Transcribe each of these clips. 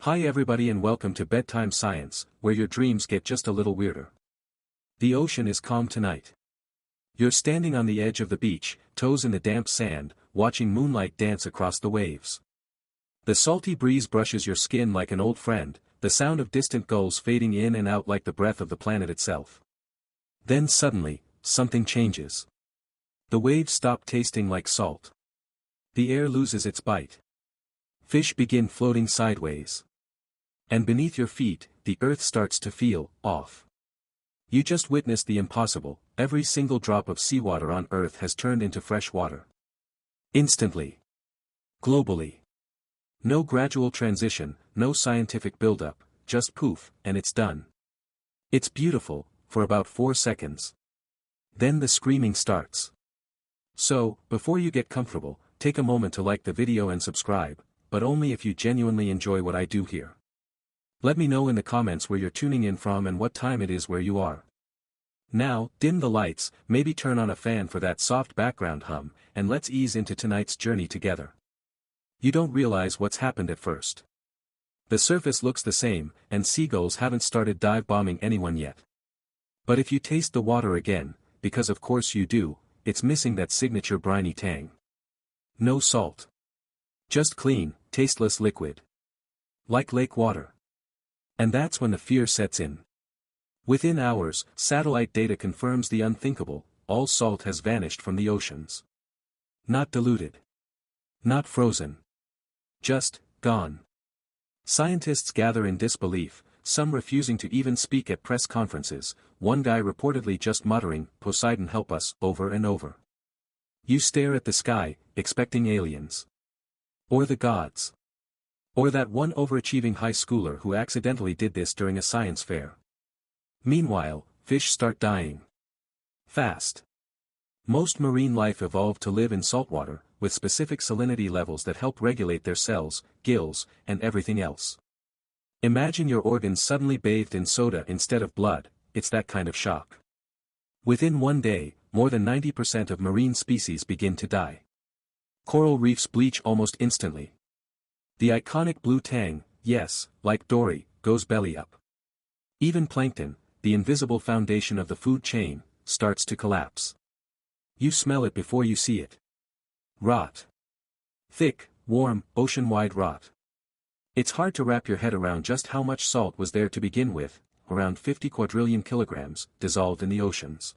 Hi everybody and welcome to Bedtime Science, where your dreams get just a little weirder. The ocean is calm tonight. You're standing on the edge of the beach, toes in the damp sand, watching moonlight dance across the waves. The salty breeze brushes your skin like an old friend, the sound of distant gulls fading in and out like the breath of the planet itself. Then suddenly, something changes. The waves stop tasting like salt. The air loses its bite. Fish begin floating sideways. And beneath your feet, the earth starts to feel off. You just witnessed the impossible. Every single drop of seawater on Earth has turned into fresh water. Instantly. Globally. No gradual transition, no scientific buildup, just poof, and it's done. It's beautiful, for about 4 seconds. Then the screaming starts. So, before you get comfortable, take a moment to like the video and subscribe, but only if you genuinely enjoy what I do here. Let me know in the comments where you're tuning in from and what time it is where you are. Now, dim the lights, maybe turn on a fan for that soft background hum, and let's ease into tonight's journey together. You don't realize what's happened at first. The surface looks the same, and seagulls haven't started dive bombing anyone yet. But if you taste the water again, because of course you do, it's missing that signature briny tang. No salt. Just clean, tasteless liquid. Like lake water. And that's when the fear sets in. Within hours, satellite data confirms the unthinkable: all salt has vanished from the oceans. Not diluted. Not frozen. Just, gone. Scientists gather in disbelief, some refusing to even speak at press conferences, one guy reportedly just muttering, "Poseidon help us," over and over. You stare at the sky, expecting aliens. Or the gods. Or that one overachieving high schooler who accidentally did this during a science fair. Meanwhile, fish start dying. Fast. Most marine life evolved to live in saltwater, with specific salinity levels that help regulate their cells, gills, and everything else. Imagine your organs suddenly bathed in soda instead of blood. It's that kind of shock. Within one day, more than 90% of marine species begin to die. Coral reefs bleach almost instantly. The iconic blue tang, yes, like Dory, goes belly up. Even plankton, the invisible foundation of the food chain, starts to collapse. You smell it before you see it. Rot. Thick, warm, ocean-wide rot. It's hard to wrap your head around just how much salt was there to begin with, around 50 quadrillion kilograms, dissolved in the oceans.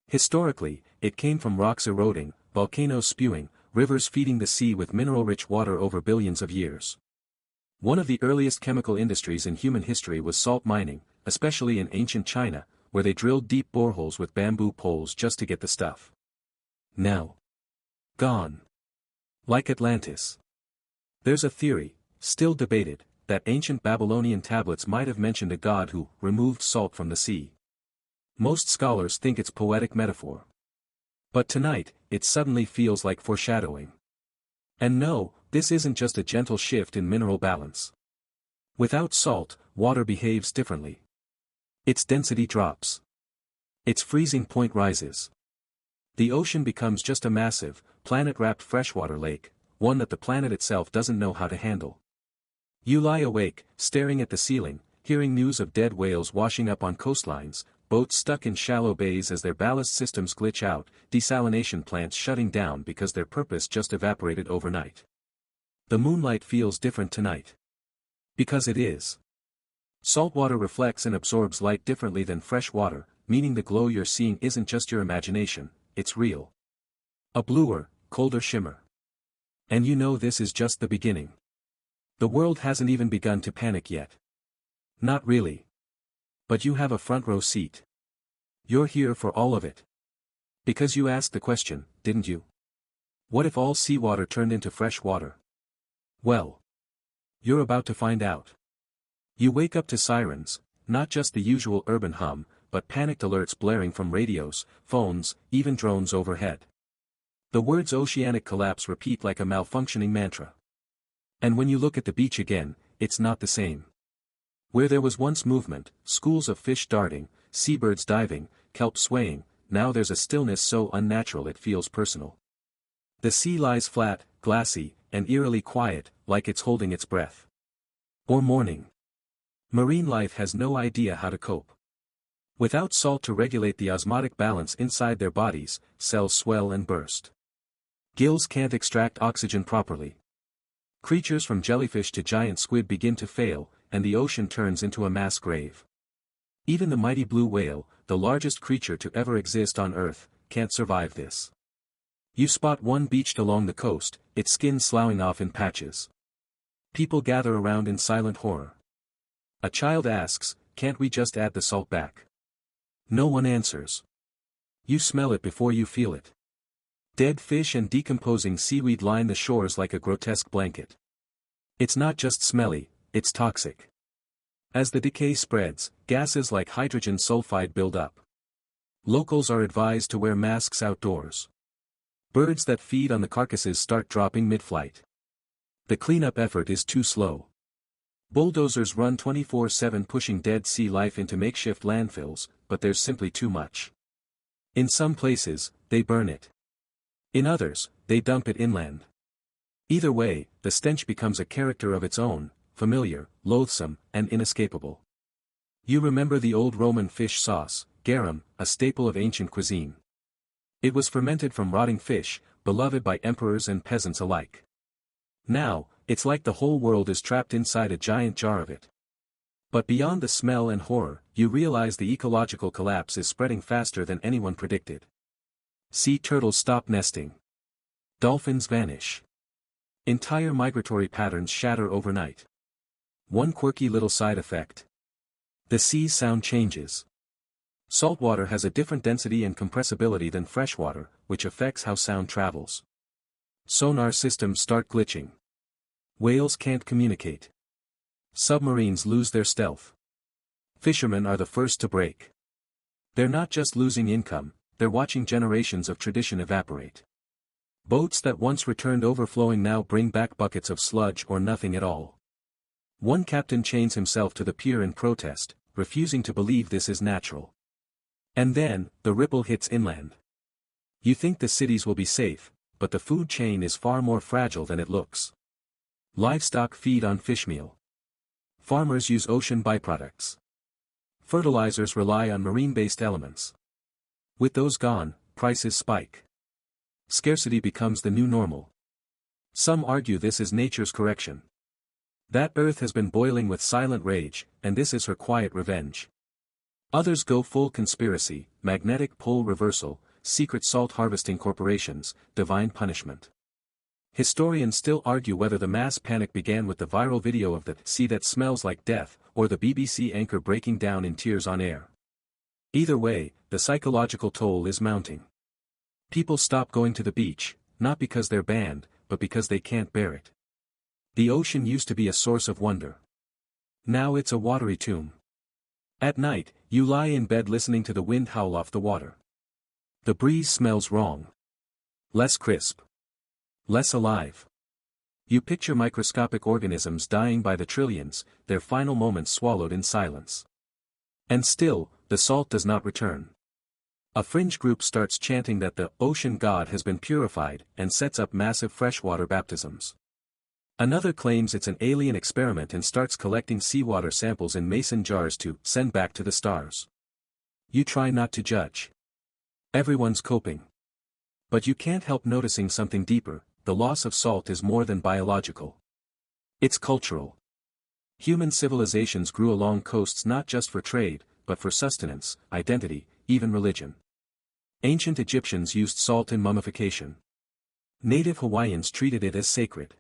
Historically, it came from rocks eroding, volcanoes spewing, rivers feeding the sea with mineral-rich water over billions of years. One of the earliest chemical industries in human history was salt mining, especially in ancient China, where they drilled deep boreholes with bamboo poles just to get the stuff. Now. Gone. Like Atlantis. There's a theory, still debated, that ancient Babylonian tablets might have mentioned a god who removed salt from the sea. Most scholars think it's poetic metaphor. But tonight, it suddenly feels like foreshadowing. And no, this isn't just a gentle shift in mineral balance. Without salt, water behaves differently. Its density drops. Its freezing point rises. The ocean becomes just a massive, planet-wrapped freshwater lake, one that the planet itself doesn't know how to handle. You lie awake, staring at the ceiling, hearing news of dead whales washing up on coastlines, boats stuck in shallow bays as their ballast systems glitch out, desalination plants shutting down because their purpose just evaporated overnight. The moonlight feels different tonight. Because it is. Saltwater reflects and absorbs light differently than fresh water, meaning the glow you're seeing isn't just your imagination, it's real. A bluer, colder shimmer. And you know this is just the beginning. The world hasn't even begun to panic yet. Not really. But you have a front row seat. You're here for all of it. Because you asked the question, didn't you? What if all seawater turned into fresh water? Well. You're about to find out. You wake up to sirens, not just the usual urban hum, but panicked alerts blaring from radios, phones, even drones overhead. The words oceanic collapse repeat like a malfunctioning mantra. And when you look at the beach again, it's not the same. Where there was once movement, schools of fish darting, seabirds diving, kelp swaying, now there's a stillness so unnatural it feels personal. The sea lies flat, glassy, and eerily quiet, like it's holding its breath. Or morning. Marine life has no idea how to cope. Without salt to regulate the osmotic balance inside their bodies, cells swell and burst. Gills can't extract oxygen properly. Creatures from jellyfish to giant squid begin to fail, and the ocean turns into a mass grave. Even the mighty blue whale, the largest creature to ever exist on Earth, can't survive this. You spot one beached along the coast, its skin sloughing off in patches. People gather around in silent horror. A child asks, "Can't we just add the salt back?" No one answers. You smell it before you feel it. Dead fish and decomposing seaweed line the shores like a grotesque blanket. It's not just smelly, it's toxic. As the decay spreads, gases like hydrogen sulfide build up. Locals are advised to wear masks outdoors. Birds that feed on the carcasses start dropping mid-flight. The cleanup effort is too slow. Bulldozers run 24/7 pushing dead sea life into makeshift landfills, but there's simply too much. In some places, they burn it. In others, they dump it inland. Either way, the stench becomes a character of its own, familiar, loathsome, and inescapable. You remember the old Roman fish sauce, garum, a staple of ancient cuisine. It was fermented from rotting fish, beloved by emperors and peasants alike. Now, it's like the whole world is trapped inside a giant jar of it. But beyond the smell and horror, you realize the ecological collapse is spreading faster than anyone predicted. Sea turtles stop nesting. Dolphins vanish. Entire migratory patterns shatter overnight. One quirky little side effect. The sea's sound changes. Saltwater has a different density and compressibility than freshwater, which affects how sound travels. Sonar systems start glitching. Whales can't communicate. Submarines lose their stealth. Fishermen are the first to break. They're not just losing income, they're watching generations of tradition evaporate. Boats that once returned overflowing now bring back buckets of sludge or nothing at all. One captain chains himself to the pier in protest, refusing to believe this is natural. And then, the ripple hits inland. You think the cities will be safe, but the food chain is far more fragile than it looks. Livestock feed on fish meal. Farmers use ocean byproducts. Fertilizers rely on marine-based elements. With those gone, prices spike. Scarcity becomes the new normal. Some argue this is nature's correction. That Earth has been boiling with silent rage, and this is her quiet revenge. Others go full conspiracy, magnetic pole reversal, secret salt harvesting corporations, divine punishment. Historians still argue whether the mass panic began with the viral video of the sea that smells like death, or the BBC anchor breaking down in tears on air. Either way, the psychological toll is mounting. People stop going to the beach, not because they're banned, but because they can't bear it. The ocean used to be a source of wonder. Now it's a watery tomb. At night, you lie in bed listening to the wind howl off the water. The breeze smells wrong. Less crisp. Less alive. You picture microscopic organisms dying by the trillions, their final moments swallowed in silence. And still, the salt does not return. A fringe group starts chanting that the ocean god has been purified and sets up massive freshwater baptisms. Another claims it's an alien experiment and starts collecting seawater samples in mason jars to send back to the stars. You try not to judge. Everyone's coping. But you can't help noticing something deeper. The loss of salt is more than biological. It's cultural. Human civilizations grew along coasts not just for trade, but for sustenance, identity, even religion. Ancient Egyptians used salt in mummification. Native Hawaiians treated it as sacred.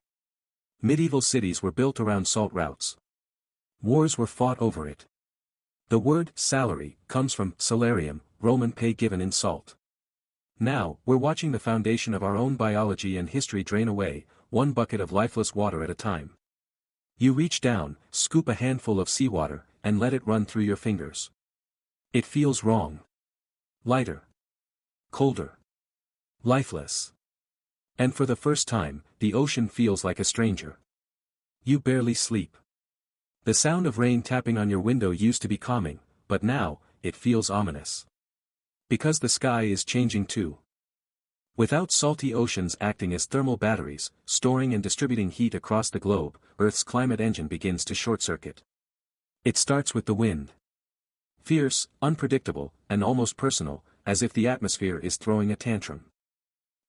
Medieval cities were built around salt routes. Wars were fought over it. The word salary comes from salarium, Roman pay given in salt. Now, we're watching the foundation of our own biology and history drain away, one bucket of lifeless water at a time. You reach down, scoop a handful of seawater, and let it run through your fingers. It feels wrong. Lighter. Colder. Lifeless. And for the first time, the ocean feels like a stranger. You barely sleep. The sound of rain tapping on your window used to be calming, but now, it feels ominous. Because the sky is changing too. Without salty oceans acting as thermal batteries, storing and distributing heat across the globe, Earth's climate engine begins to short-circuit. It starts with the wind. Fierce, unpredictable, and almost personal, as if the atmosphere is throwing a tantrum.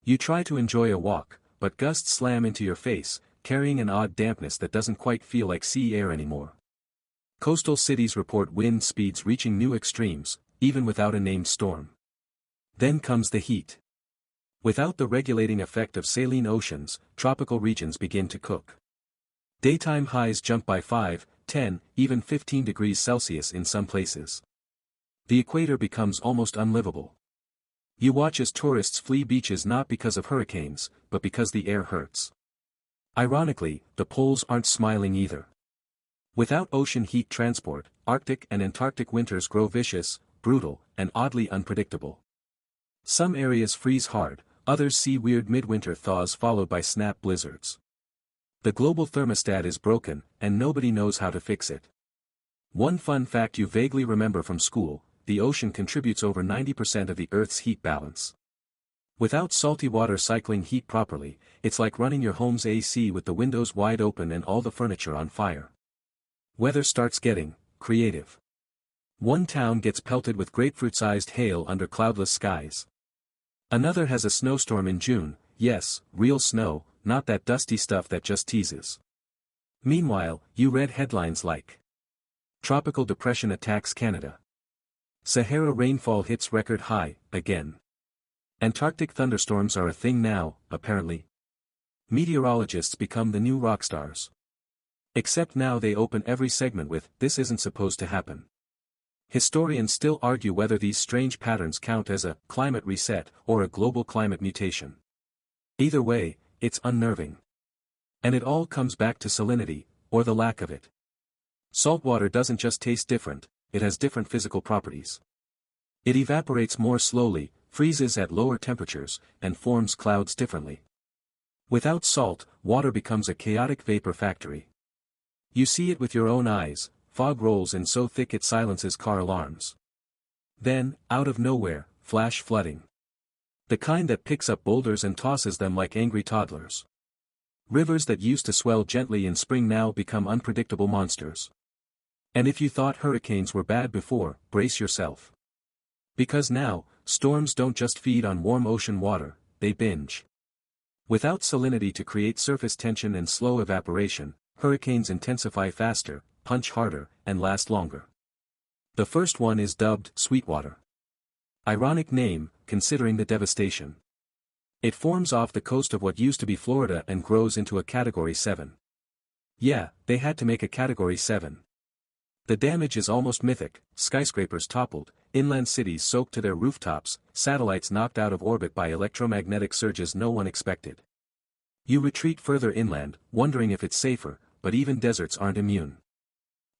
You try to enjoy a walk, but gusts slam into your face, carrying an odd dampness that doesn't quite feel like sea air anymore. Coastal cities report wind speeds reaching new extremes, even without a named storm. Then comes the heat. Without the regulating effect of saline oceans, tropical regions begin to cook. Daytime highs jump by 5, 10, even 15 degrees Celsius in some places. The equator becomes almost unlivable. You watch as tourists flee beaches not because of hurricanes, but because the air hurts. Ironically, the poles aren't smiling either. Without ocean heat transport, Arctic and Antarctic winters grow vicious, brutal, and oddly unpredictable. Some areas freeze hard, others see weird midwinter thaws followed by snap blizzards. The global thermostat is broken, and nobody knows how to fix it. One fun fact you vaguely remember from school: the ocean contributes over 90% of the Earth's heat balance. Without salty water cycling heat properly, it's like running your home's AC with the windows wide open and all the furniture on fire. Weather starts getting creative. One town gets pelted with grapefruit-sized hail under cloudless skies. Another has a snowstorm in June, yes, real snow, not that dusty stuff that just teases. Meanwhile, you read headlines like Tropical Depression Attacks Canada. Sahara rainfall hits record high, again. Antarctic thunderstorms are a thing now, apparently. Meteorologists become the new rock stars. Except now they open every segment with, "This isn't supposed to happen." Historians still argue whether these strange patterns count as a climate reset or a global climate mutation. Either way, it's unnerving. And it all comes back to salinity, or the lack of it. Saltwater doesn't just taste different, it has different physical properties. It evaporates more slowly, freezes at lower temperatures, and forms clouds differently. Without salt, water becomes a chaotic vapor factory. You see it with your own eyes. Fog rolls in so thick it silences car alarms. Then, out of nowhere, flash flooding. The kind that picks up boulders and tosses them like angry toddlers. Rivers that used to swell gently in spring now become unpredictable monsters. And if you thought hurricanes were bad before, brace yourself. Because now, storms don't just feed on warm ocean water, they binge. Without salinity to create surface tension and slow evaporation, hurricanes intensify faster, punch harder, and last longer. The first one is dubbed Sweetwater. Ironic name, considering the devastation. It forms off the coast of what used to be Florida and grows into a Category 7. Yeah, they had to make a Category 7. The damage is almost mythic: skyscrapers toppled, inland cities soaked to their rooftops, satellites knocked out of orbit by electromagnetic surges no one expected. You retreat further inland, wondering if it's safer, but even deserts aren't immune.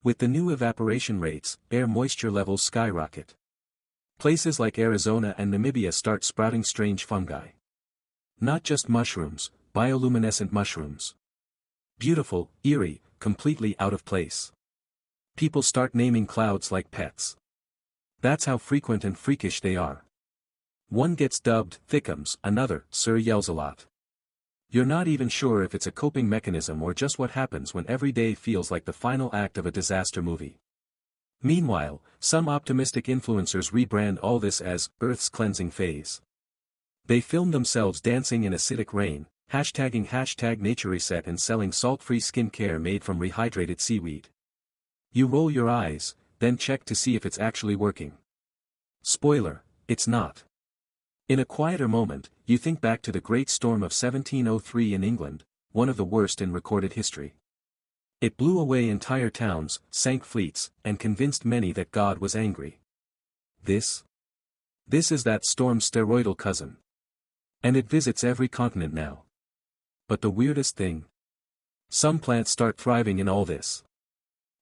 With the new evaporation rates, air moisture levels skyrocket. Places like Arizona and Namibia start sprouting strange fungi. Not just mushrooms, bioluminescent mushrooms. Beautiful, eerie, completely out of place. People start naming clouds like pets. That's how frequent and freakish they are. One gets dubbed Thickums, another, Sir Yells-a-Lot. You're not even sure if it's a coping mechanism or just what happens when every day feels like the final act of a disaster movie. Meanwhile, some optimistic influencers rebrand all this as Earth's cleansing phase. They film themselves dancing in acidic rain, hashtagging #NatureReset and selling salt-free skincare made from rehydrated seaweed. You roll your eyes, then check to see if it's actually working. Spoiler, it's not. In a quieter moment, you think back to the Great Storm of 1703 in England, one of the worst in recorded history. It blew away entire towns, sank fleets, and convinced many that God was angry. This is that storm's steroidal cousin. And it visits every continent now. But the weirdest thing? Some plants start thriving in all this.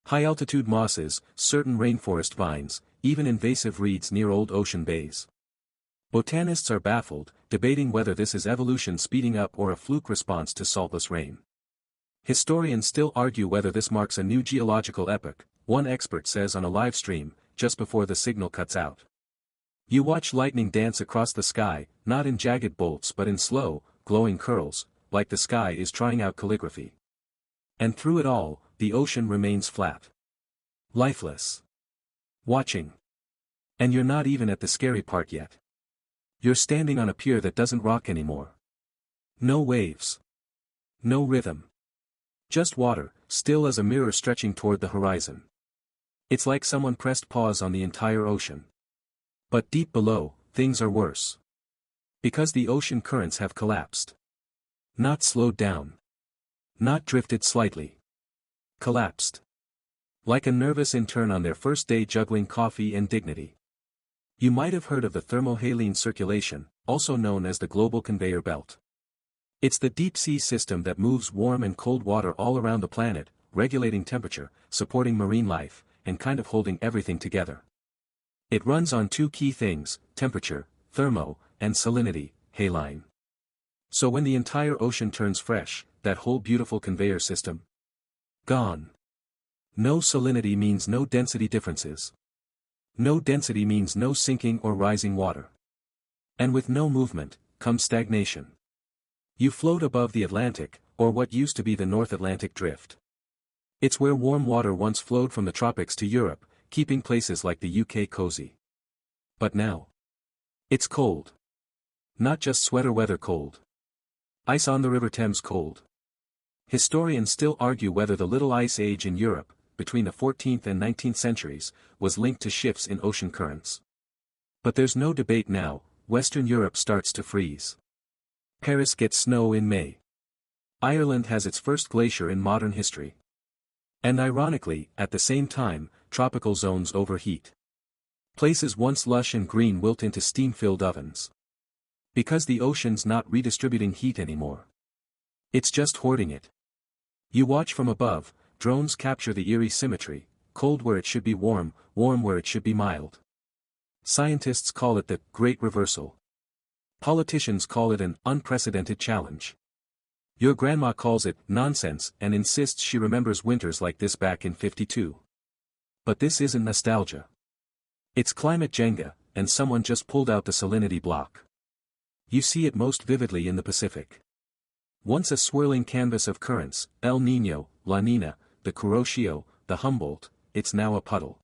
High-altitude mosses, certain rainforest vines, even invasive reeds near old ocean bays. Botanists are baffled, debating whether this is evolution speeding up or a fluke response to saltless rain. Historians still argue whether this marks a new geological epoch, one expert says on a live stream, just before the signal cuts out. You watch lightning dance across the sky, not in jagged bolts but in slow, glowing curls, like the sky is trying out calligraphy. And through it all, the ocean remains flat. Lifeless. Watching. And you're not even at the scary part yet. You're standing on a pier that doesn't rock anymore. No waves. No rhythm. Just water, still as a mirror stretching toward the horizon. It's like someone pressed pause on the entire ocean. But deep below, things are worse. Because the ocean currents have collapsed. Not slowed down. Not drifted slightly. Collapsed. Like a nervous intern on their first day juggling coffee and dignity. You might have heard of the thermohaline circulation, also known as the global conveyor belt. It's the deep-sea system that moves warm and cold water all around the planet, regulating temperature, supporting marine life, and kind of holding everything together. It runs on two key things, temperature, thermo, and salinity, haline. So when the entire ocean turns fresh, that whole beautiful conveyor system? Gone. No salinity means no density differences. No density means no sinking or rising water. And with no movement, comes stagnation. You float above the Atlantic, or what used to be the North Atlantic Drift. It's where warm water once flowed from the tropics to Europe, keeping places like the UK cozy. But now. It's cold. Not just sweater weather cold. Ice on the River Thames cold. Historians still argue whether the Little Ice Age in Europe, between the 14th and 19th centuries, was linked to shifts in ocean currents. But there's no debate now, Western Europe starts to freeze. Paris gets snow in May. Ireland has its first glacier in modern history. And ironically, at the same time, tropical zones overheat. Places once lush and green wilt into steam-filled ovens. Because the ocean's not redistributing heat anymore. It's just hoarding it. You watch from above, drones capture the eerie symmetry, cold where it should be warm, warm where it should be mild. Scientists call it the Great Reversal. Politicians call it an unprecedented challenge. Your grandma calls it nonsense and insists she remembers winters like this back in '52. But this isn't nostalgia. It's climate Jenga, and someone just pulled out the salinity block. You see it most vividly in the Pacific. Once a swirling canvas of currents, El Niño, La Nina, the Kuroshio, the Humboldt, it's now a puddle.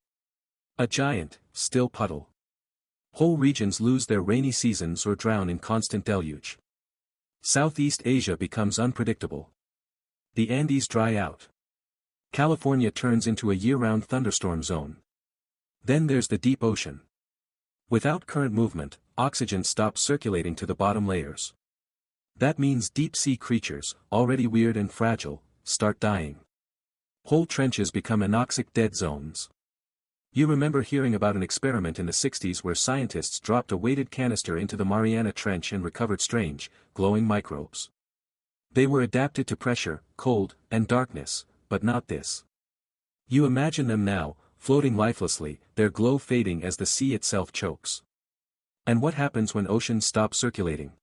A giant, still puddle. Whole regions lose their rainy seasons or drown in constant deluge. Southeast Asia becomes unpredictable. The Andes dry out. California turns into a year-round thunderstorm zone. Then there's the deep ocean. Without current movement, oxygen stops circulating to the bottom layers. That means deep-sea creatures, already weird and fragile, start dying. Whole trenches become anoxic dead zones. You remember hearing about an experiment in the 60s where scientists dropped a weighted canister into the Mariana Trench and recovered strange, glowing microbes. They were adapted to pressure, cold, and darkness, but not this. You imagine them now, floating lifelessly, their glow fading as the sea itself chokes. And what happens when oceans stop circulating?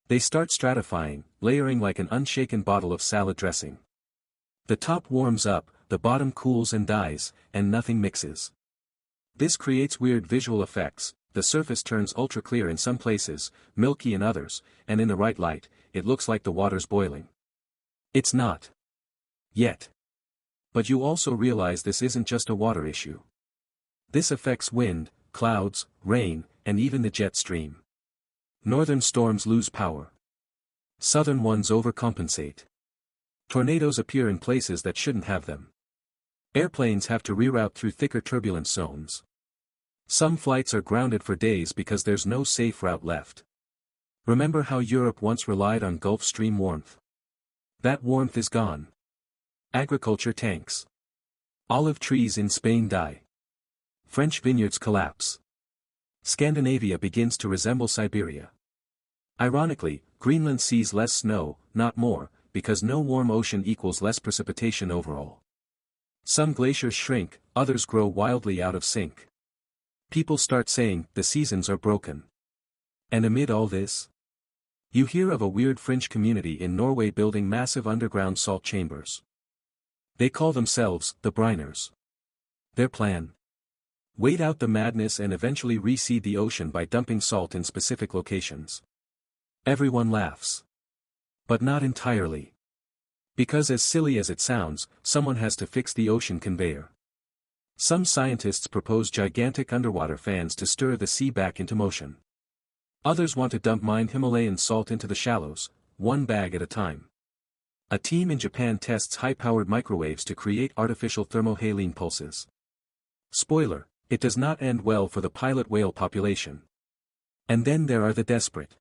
They start stratifying, layering like an unshaken bottle of salad dressing. The top warms up, the bottom cools and dies, and nothing mixes. This creates weird visual effects. The surface turns ultra clear in some places, milky in others, and in the right light, it looks like the water's boiling. It's not. Yet. But you also realize this isn't just a water issue. This affects wind, clouds, rain, and even the jet stream. Northern storms lose power. Southern ones overcompensate. Tornadoes appear in places that shouldn't have them. Airplanes have to reroute through thicker turbulence zones. Some flights are grounded for days because there's no safe route left. Remember how Europe once relied on Gulf Stream warmth? That warmth is gone. Agriculture tanks. Olive trees in Spain die. French vineyards collapse. Scandinavia begins to resemble Siberia. Ironically, Greenland sees less snow, not more, because no warm ocean equals less precipitation overall. Some glaciers shrink, others grow wildly out of sync. People start saying, the seasons are broken. And amid all this, you hear of a weird fringe community in Norway building massive underground salt chambers. They call themselves, the Briners. Their plan? Wait out the madness and eventually reseed the ocean by dumping salt in specific locations. Everyone laughs. But not entirely. Because as silly as it sounds, someone has to fix the ocean conveyor. Some scientists propose gigantic underwater fans to stir the sea back into motion. Others want to dump mined Himalayan salt into the shallows, one bag at a time. A team in Japan tests high-powered microwaves to create artificial thermohaline pulses. Spoiler, it does not end well for the pilot whale population. And then there are the desperate.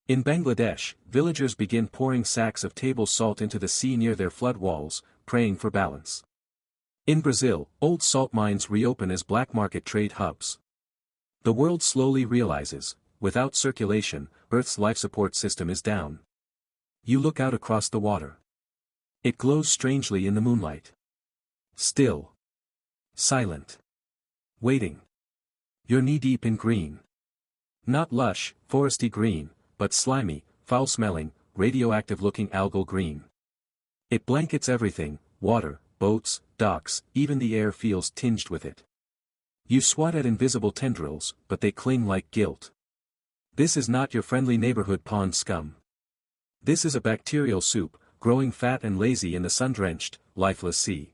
In Bangladesh, villagers begin pouring sacks of table salt into the sea near their flood walls, praying for balance. In Brazil, old salt mines reopen as black market trade hubs. The world slowly realizes, without circulation, Earth's life support system is down. You look out across the water. It glows strangely in the moonlight. Still. Silent. Waiting. You're knee-deep in green. Not lush, foresty green, but slimy, foul-smelling, radioactive-looking algal green. It blankets everything, water, boats, docks, even the air feels tinged with it. You swat at invisible tendrils, but they cling like guilt. This is not your friendly neighborhood pond scum. This is a bacterial soup, growing fat and lazy in the sun-drenched, lifeless sea.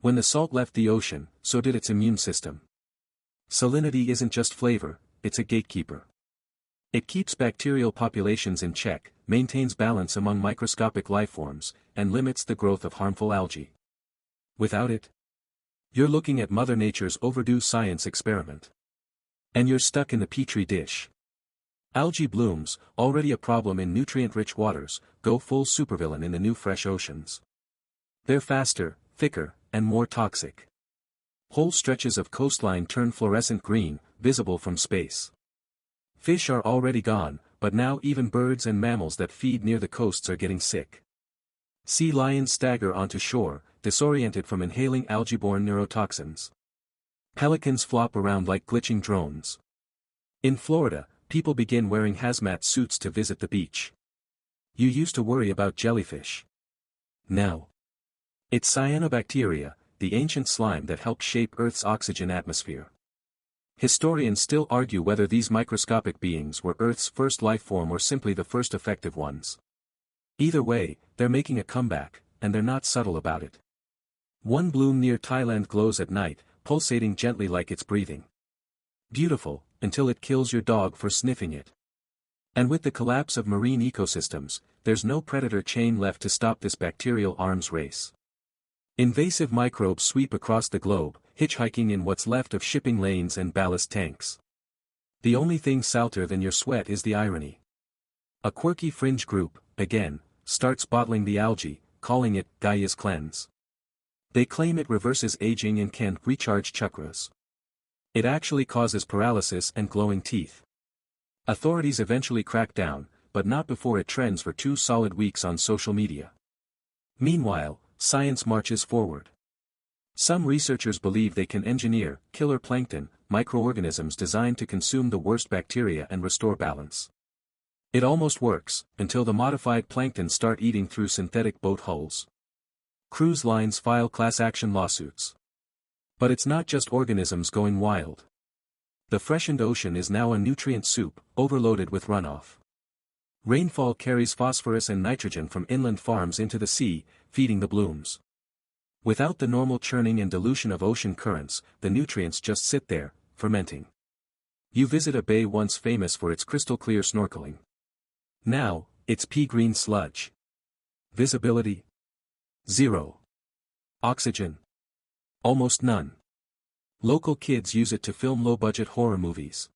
When the salt left the ocean, so did its immune system. Salinity isn't just flavor, it's a gatekeeper. It keeps bacterial populations in check, maintains balance among microscopic lifeforms, and limits the growth of harmful algae. Without it, you're looking at Mother Nature's overdue science experiment. And you're stuck in the petri dish. Algae blooms, already a problem in nutrient-rich waters, go full supervillain in the new fresh oceans. They're faster, thicker, and more toxic. Whole stretches of coastline turn fluorescent green, visible from space. Fish are already gone, but now even birds and mammals that feed near the coasts are getting sick. Sea lions stagger onto shore, disoriented from inhaling algae-borne neurotoxins. Pelicans flop around like glitching drones. In Florida, people begin wearing hazmat suits to visit the beach. You used to worry about jellyfish. Now, it's cyanobacteria, the ancient slime that helped shape Earth's oxygen atmosphere. Historians still argue whether these microscopic beings were Earth's first life form or simply the first effective ones. Either way, they're making a comeback, and they're not subtle about it. One bloom near Thailand glows at night, pulsating gently like it's breathing. Beautiful, until it kills your dog for sniffing it. And with the collapse of marine ecosystems, there's no predator chain left to stop this bacterial arms race. Invasive microbes sweep across the globe, hitchhiking in what's left of shipping lanes and ballast tanks. The only thing salter than your sweat is the irony. A quirky fringe group, again, starts bottling the algae, calling it Gaia's Cleanse. They claim it reverses aging and can recharge chakras. It actually causes paralysis and glowing teeth. Authorities eventually crack down, but not before it trends for 2 solid weeks on social media. Meanwhile, science marches forward. Some researchers believe they can engineer killer plankton, microorganisms designed to consume the worst bacteria and restore balance. It almost works, until the modified plankton start eating through synthetic boat hulls. Cruise lines file class action lawsuits. But it's not just organisms going wild. The freshened ocean is now a nutrient soup, overloaded with runoff. Rainfall carries phosphorus and nitrogen from inland farms into the sea, feeding the blooms. Without the normal churning and dilution of ocean currents, the nutrients just sit there, fermenting. You visit a bay once famous for its crystal-clear snorkeling. Now, it's pea-green sludge. Visibility? 0. Oxygen? Almost none. Local kids use it to film low-budget horror movies.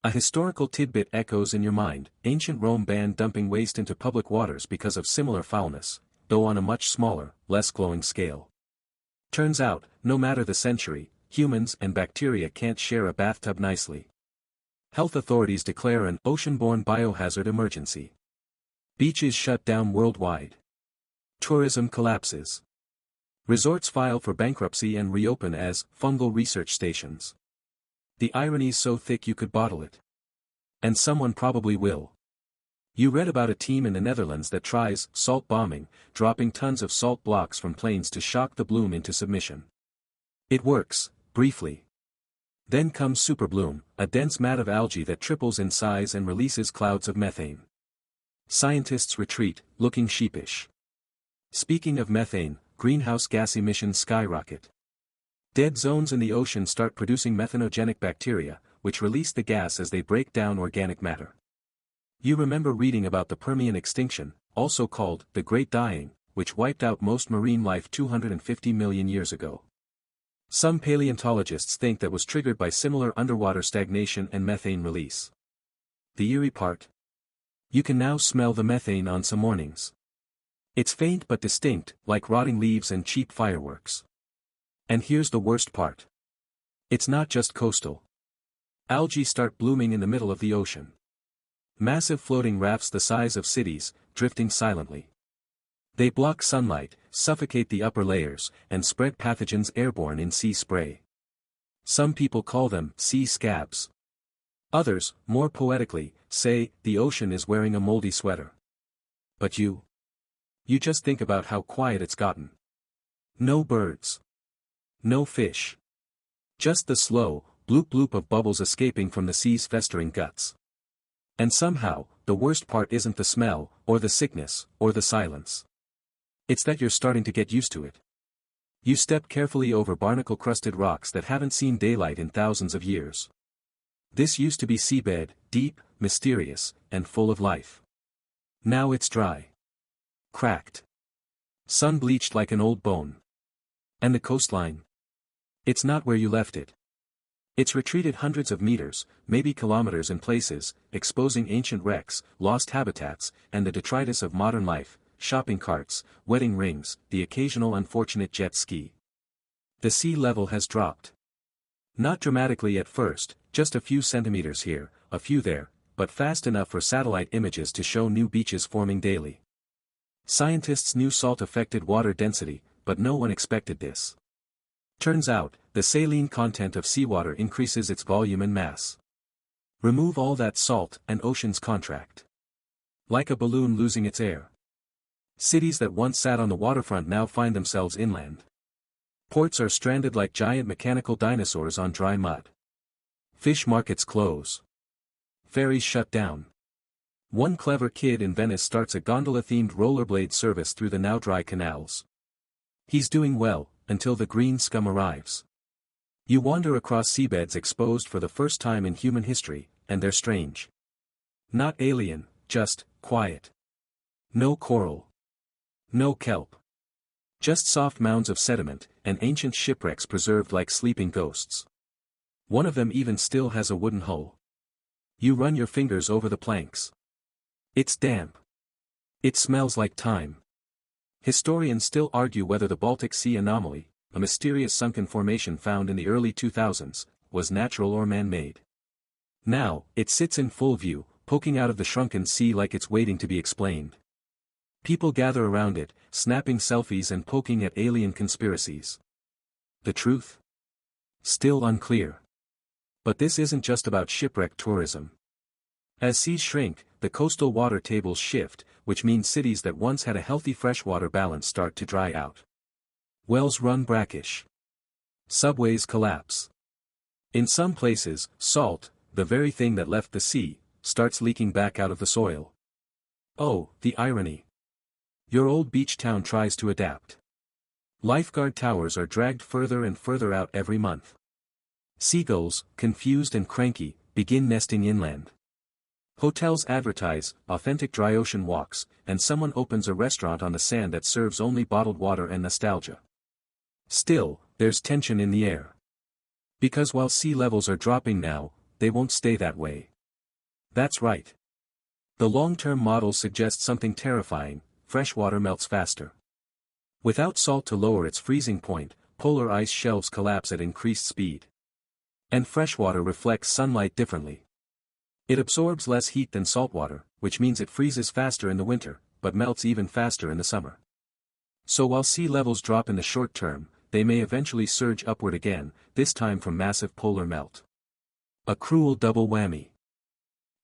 A historical tidbit echoes in your mind: ancient Rome banned dumping waste into public waters because of similar foulness, though on a much smaller, less glowing scale. Turns out, no matter the century, humans and bacteria can't share a bathtub nicely. Health authorities declare an ocean-borne biohazard emergency. Beaches shut down worldwide. Tourism collapses. Resorts file for bankruptcy and reopen as fungal research stations. The irony's so thick you could bottle it. And someone probably will. You read about a team in the Netherlands that tries salt bombing, dropping tons of salt blocks from planes to shock the bloom into submission. It works, briefly. Then comes superbloom, a dense mat of algae that triples in size and releases clouds of methane. Scientists retreat, looking sheepish. Speaking of methane, greenhouse gas emissions skyrocket. Dead zones in the ocean start producing methanogenic bacteria, which release the gas as they break down organic matter. You remember reading about the Permian extinction, also called the Great Dying, which wiped out most marine life 250 million years ago. Some paleontologists think that was triggered by similar underwater stagnation and methane release. The eerie part? You can now smell the methane on some mornings. It's faint but distinct, like rotting leaves and cheap fireworks. And here's the worst part. It's not just coastal. Algae start blooming in the middle of the ocean. Massive floating rafts the size of cities, drifting silently. They block sunlight, suffocate the upper layers, and spread pathogens airborne in sea spray. Some people call them sea scabs. Others, more poetically, say, the ocean is wearing a moldy sweater. But you just think about how quiet it's gotten. No birds. No fish. Just the slow, bloop bloop of bubbles escaping from the sea's festering guts. And somehow, the worst part isn't the smell, or the sickness, or the silence. It's that you're starting to get used to it. You step carefully over barnacle-crusted rocks that haven't seen daylight in thousands of years. This used to be seabed, deep, mysterious, and full of life. Now it's dry. Cracked. Sun-bleached like an old bone. And the coastline? It's not where you left it. It's retreated hundreds of meters, maybe kilometers in places, exposing ancient wrecks, lost habitats, and the detritus of modern life, shopping carts, wedding rings, the occasional unfortunate jet ski. The sea level has dropped. Not dramatically at first, just a few centimeters here, a few there, but fast enough for satellite images to show new beaches forming daily. Scientists knew salt affected water density, but no one expected this. Turns out, the saline content of seawater increases its volume and mass. Remove all that salt and oceans contract. Like a balloon losing its air. Cities that once sat on the waterfront now find themselves inland. Ports are stranded like giant mechanical dinosaurs on dry mud. Fish markets close. Ferries shut down. One clever kid in Venice starts a gondola-themed rollerblade service through the now dry canals. He's doing well, until the green scum arrives. You wander across seabeds exposed for the first time in human history, and they're strange. Not alien, just quiet. No coral. No kelp. Just soft mounds of sediment, and ancient shipwrecks preserved like sleeping ghosts. One of them even still has a wooden hull. You run your fingers over the planks. It's damp. It smells like time. Historians still argue whether the Baltic Sea anomaly, a mysterious sunken formation found in the early 2000s, was natural or man-made. Now, it sits in full view, poking out of the shrunken sea like it's waiting to be explained. People gather around it, snapping selfies and poking at alien conspiracies. The truth? Still unclear. But this isn't just about shipwreck tourism. As seas shrink, the coastal water tables shift, which means cities that once had a healthy freshwater balance start to dry out. Wells run brackish. Subways collapse. In some places, salt, the very thing that left the sea, starts leaking back out of the soil. Oh, the irony. Your old beach town tries to adapt. Lifeguard towers are dragged further and further out every month. Seagulls, confused and cranky, begin nesting inland. Hotels advertise authentic dry ocean walks, and someone opens a restaurant on the sand that serves only bottled water and nostalgia. Still, there's tension in the air. Because while sea levels are dropping now, they won't stay that way. That's right. The long-term model suggests something terrifying: freshwater melts faster. Without salt to lower its freezing point, polar ice shelves collapse at increased speed. And freshwater reflects sunlight differently. It absorbs less heat than saltwater, which means it freezes faster in the winter, but melts even faster in the summer. So while sea levels drop in the short term, they may eventually surge upward again, this time from massive polar melt. A cruel double whammy.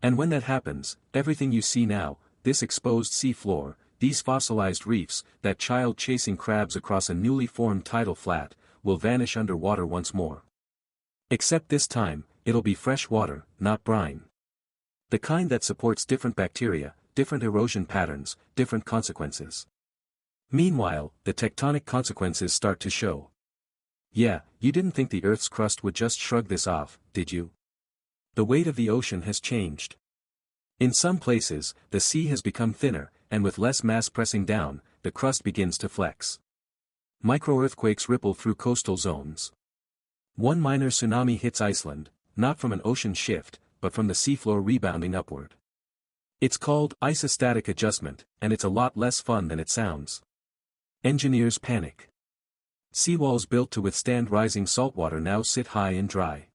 And when that happens, everything you see now, this exposed sea floor, these fossilized reefs, that child chasing crabs across a newly formed tidal flat, will vanish under water once more. Except this time, it'll be fresh water, not brine. The kind that supports different bacteria, different erosion patterns, different consequences. Meanwhile, the tectonic consequences start to show. Yeah, you didn't think the Earth's crust would just shrug this off, did you? The weight of the ocean has changed. In some places, the sea has become thinner, and with less mass pressing down, the crust begins to flex. Microearthquakes ripple through coastal zones. One minor tsunami hits Iceland, not from an ocean shift, but from the seafloor rebounding upward. It's called isostatic adjustment, and it's a lot less fun than it sounds. Engineers panic. Seawalls built to withstand rising saltwater now sit high and dry.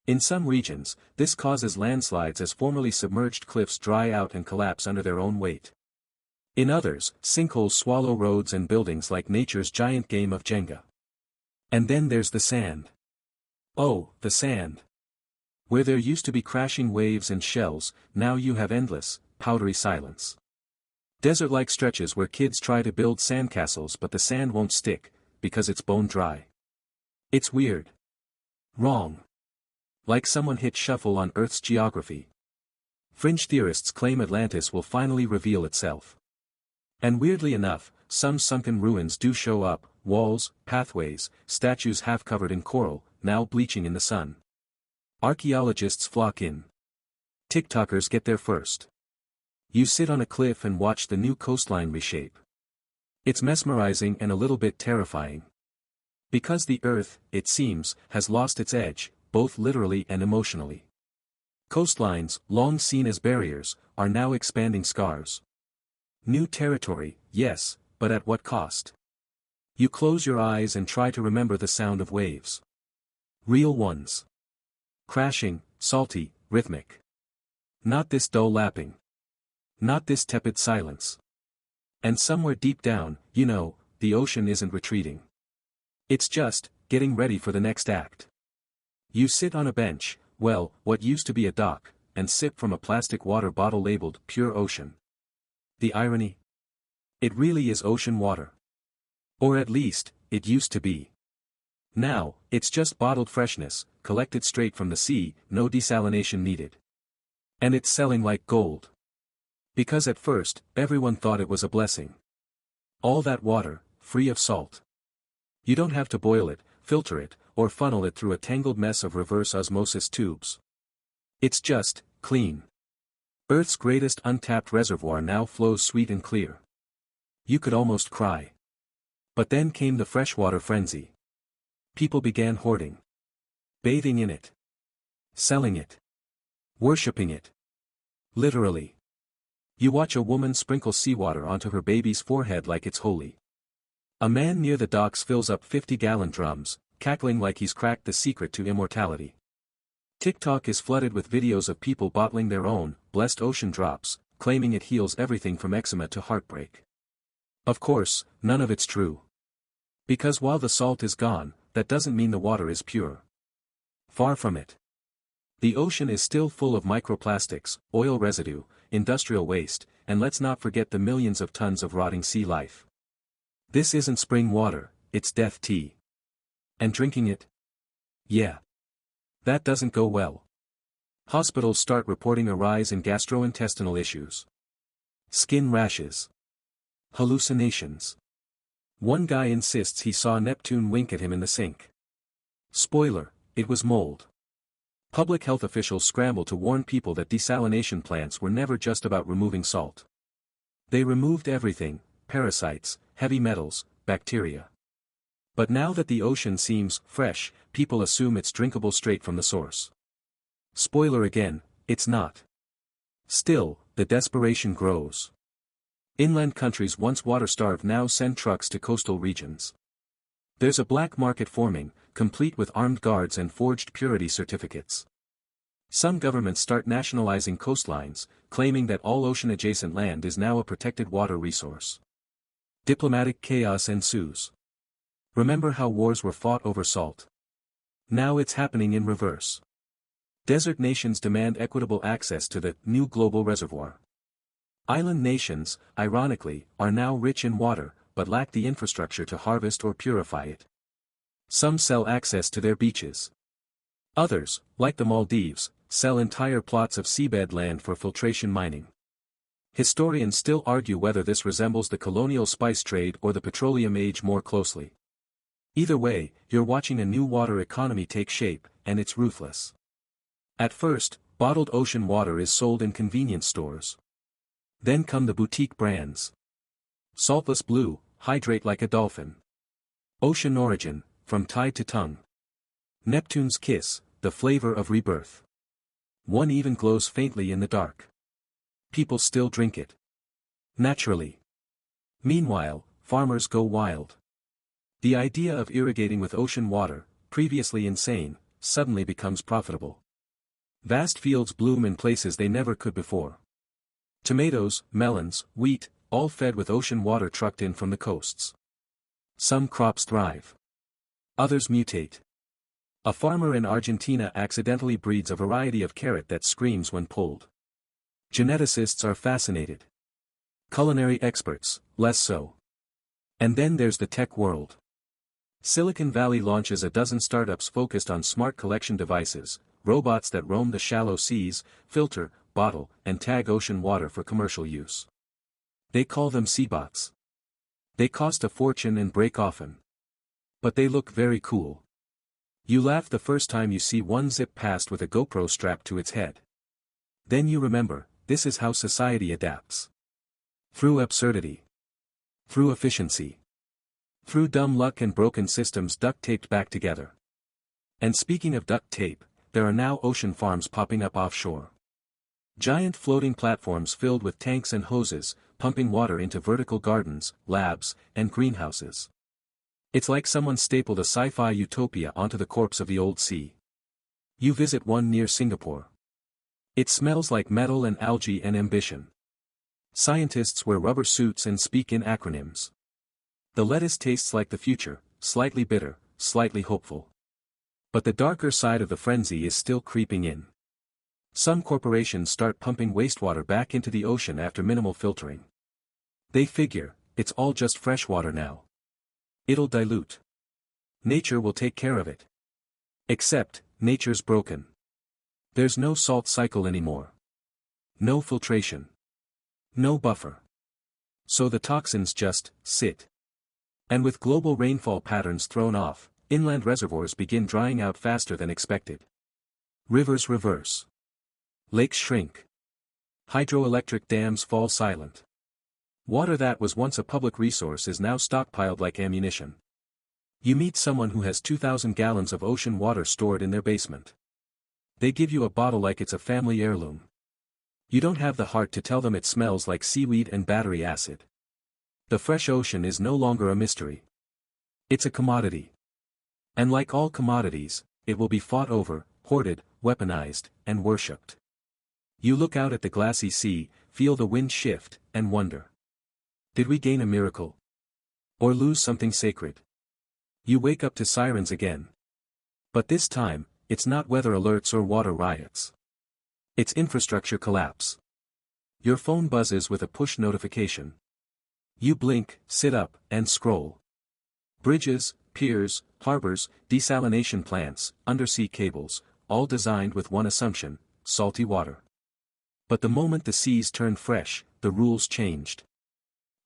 In some regions, this causes landslides as formerly submerged cliffs dry out and collapse under their own weight. In others, sinkholes swallow roads and buildings like nature's giant game of Jenga. And then there's the sand. Oh, the sand. Where there used to be crashing waves and shells, now you have endless, powdery silence. Desert-like stretches where kids try to build sandcastles but the sand won't stick, because it's bone dry. It's weird. Wrong. Like someone hit shuffle on Earth's geography. Fringe theorists claim Atlantis will finally reveal itself. And weirdly enough, some sunken ruins do show up, walls, pathways, statues half covered in coral, now bleaching in the sun. Archaeologists flock in. TikTokers get there first. You sit on a cliff and watch the new coastline reshape. It's mesmerizing and a little bit terrifying. Because the Earth, it seems, has lost its edge, both literally and emotionally. Coastlines, long seen as barriers, are now expanding scars. New territory, yes, but at what cost? You close your eyes and try to remember the sound of waves. Real ones. Crashing, salty, rhythmic. Not this dull lapping. Not this tepid silence. And somewhere deep down, you know, the ocean isn't retreating. It's just, getting ready for the next act. You sit on a bench, well, what used to be a dock, and sip from a plastic water bottle labeled Pure Ocean. The irony? It really is ocean water. Or at least, it used to be. Now, it's just bottled freshness, collected straight from the sea, no desalination needed. And it's selling like gold. Because at first, everyone thought it was a blessing. All that water, free of salt. You don't have to boil it, filter it, or funnel it through a tangled mess of reverse osmosis tubes. It's just, clean. Earth's greatest untapped reservoir now flows sweet and clear. You could almost cry. But then came the freshwater frenzy. People began hoarding. Bathing in it. Selling it. Worshipping it. Literally. You watch a woman sprinkle seawater onto her baby's forehead like it's holy. A man near the docks fills up 50-gallon drums, cackling like he's cracked the secret to immortality. TikTok is flooded with videos of people bottling their own, blessed ocean drops, claiming it heals everything from eczema to heartbreak. Of course, none of it's true. Because while the salt is gone, that doesn't mean the water is pure. Far from it. The ocean is still full of microplastics, oil residue, industrial waste, and let's not forget the millions of tons of rotting sea life. This isn't spring water, it's death tea. And drinking it? Yeah. That doesn't go well. Hospitals start reporting a rise in gastrointestinal issues. Skin rashes. Hallucinations. One guy insists he saw Neptune wink at him in the sink. Spoiler, it was mold. Public health officials scramble to warn people that desalination plants were never just about removing salt. They removed everything, parasites, heavy metals, bacteria. But now that the ocean seems fresh, people assume it's drinkable straight from the source. Spoiler again, it's not. Still, the desperation grows. Inland countries once water-starved now send trucks to coastal regions. There's a black market forming, complete with armed guards and forged purity certificates. Some governments start nationalizing coastlines, claiming that all ocean-adjacent land is now a protected water resource. Diplomatic chaos ensues. Remember how wars were fought over salt? Now it's happening in reverse. Desert nations demand equitable access to the new global reservoir. Island nations, ironically, are now rich in water, but lack the infrastructure to harvest or purify it. Some sell access to their beaches. Others, like the Maldives, sell entire plots of seabed land for filtration mining. Historians still argue whether this resembles the colonial spice trade or the petroleum age more closely. Either way, you're watching a new water economy take shape, and it's ruthless. At first, bottled ocean water is sold in convenience stores. Then come the boutique brands. Saltless Blue, hydrate like a dolphin. Ocean Origin, from tide to tongue. Neptune's Kiss, the flavor of rebirth. One even glows faintly in the dark. People still drink it. Naturally. Meanwhile, farmers go wild. The idea of irrigating with ocean water, previously insane, suddenly becomes profitable. Vast fields bloom in places they never could before. Tomatoes, melons, wheat, all fed with ocean water trucked in from the coasts. Some crops thrive. Others mutate. A farmer in Argentina accidentally breeds a variety of carrot that screams when pulled. Geneticists are fascinated. Culinary experts, less so. And then there's the tech world. Silicon Valley launches a dozen startups focused on smart collection devices, robots that roam the shallow seas, filter, bottle, and tag ocean water for commercial use. They call them Seabots. They cost a fortune and break often. But they look very cool. You laugh the first time you see one zip past with a GoPro strapped to its head. Then you remember, this is how society adapts. Through absurdity. Through efficiency. Through dumb luck and broken systems duct-taped back together. And speaking of duct tape, there are now ocean farms popping up offshore. Giant floating platforms filled with tanks and hoses, pumping water into vertical gardens, labs, and greenhouses. It's like someone stapled a sci-fi utopia onto the corpse of the old sea. You visit one near Singapore. It smells like metal and algae and ambition. Scientists wear rubber suits and speak in acronyms. The lettuce tastes like the future, slightly bitter, slightly hopeful. But the darker side of the frenzy is still creeping in. Some corporations start pumping wastewater back into the ocean after minimal filtering. They figure, it's all just fresh water now. It'll dilute. Nature will take care of it. Except, nature's broken. There's no salt cycle anymore. No filtration. No buffer. So the toxins just sit. And with global rainfall patterns thrown off, inland reservoirs begin drying out faster than expected. Rivers reverse. Lakes shrink. Hydroelectric dams fall silent. Water that was once a public resource is now stockpiled like ammunition. You meet someone who has 2,000 gallons of ocean water stored in their basement. They give you a bottle like it's a family heirloom. You don't have the heart to tell them it smells like seaweed and battery acid. The fresh ocean is no longer a mystery. It's a commodity. And like all commodities, it will be fought over, hoarded, weaponized, and worshipped. You look out at the glassy sea, feel the wind shift, and wonder. Did we gain a miracle? Or lose something sacred? You wake up to sirens again. But this time, it's not weather alerts or water riots. It's infrastructure collapse. Your phone buzzes with a push notification. You blink, sit up, and scroll. Bridges, piers, harbors, desalination plants, undersea cables, all designed with one assumption: salty water. But the moment the seas turned fresh, the rules changed.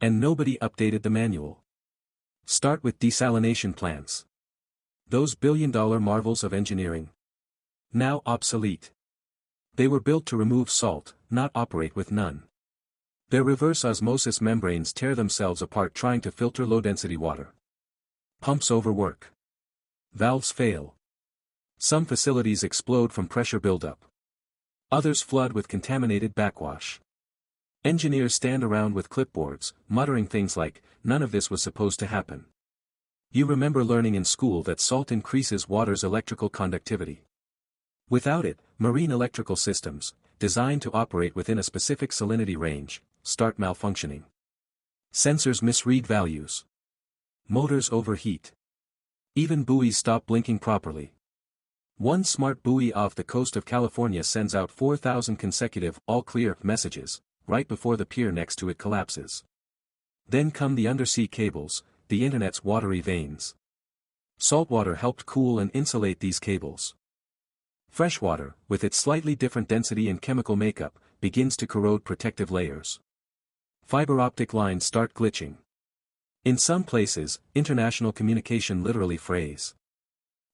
And nobody updated the manual. Start with desalination plants. Those billion-dollar marvels of engineering. Now obsolete. They were built to remove salt, not operate with none. Their reverse osmosis membranes tear themselves apart trying to filter low-density water. Pumps overwork. Valves fail. Some facilities explode from pressure buildup. Others flood with contaminated backwash. Engineers stand around with clipboards, muttering things like, "None of this was supposed to happen." You remember learning in school that salt increases water's electrical conductivity. Without it, marine electrical systems, designed to operate within a specific salinity range, start malfunctioning. Sensors misread values. Motors overheat. Even buoys stop blinking properly. One smart buoy off the coast of California sends out 4,000 consecutive "all clear" messages, right before the pier next to it collapses. Then come the undersea cables, the internet's watery veins. Saltwater helped cool and insulate these cables. Freshwater, with its slightly different density and chemical makeup, begins to corrode protective layers. Fiber optic lines start glitching. In some places, international communication literally frays.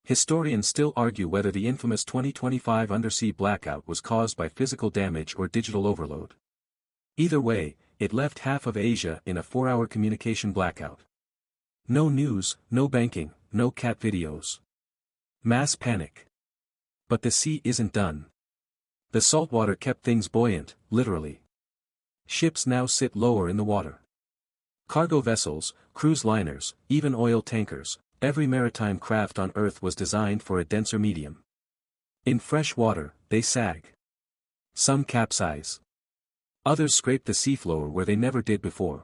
Historians still argue whether the infamous 2025 undersea blackout was caused by physical damage or digital overload. Either way, it left half of Asia in a 4-hour communication blackout. No news, no banking, no cat videos. Mass panic. But the sea isn't done. The saltwater kept things buoyant, literally. Ships now sit lower in the water. Cargo vessels, cruise liners, even oil tankers, every maritime craft on Earth was designed for a denser medium. In fresh water, they sag. Some capsize. Others scrape the seafloor where they never did before.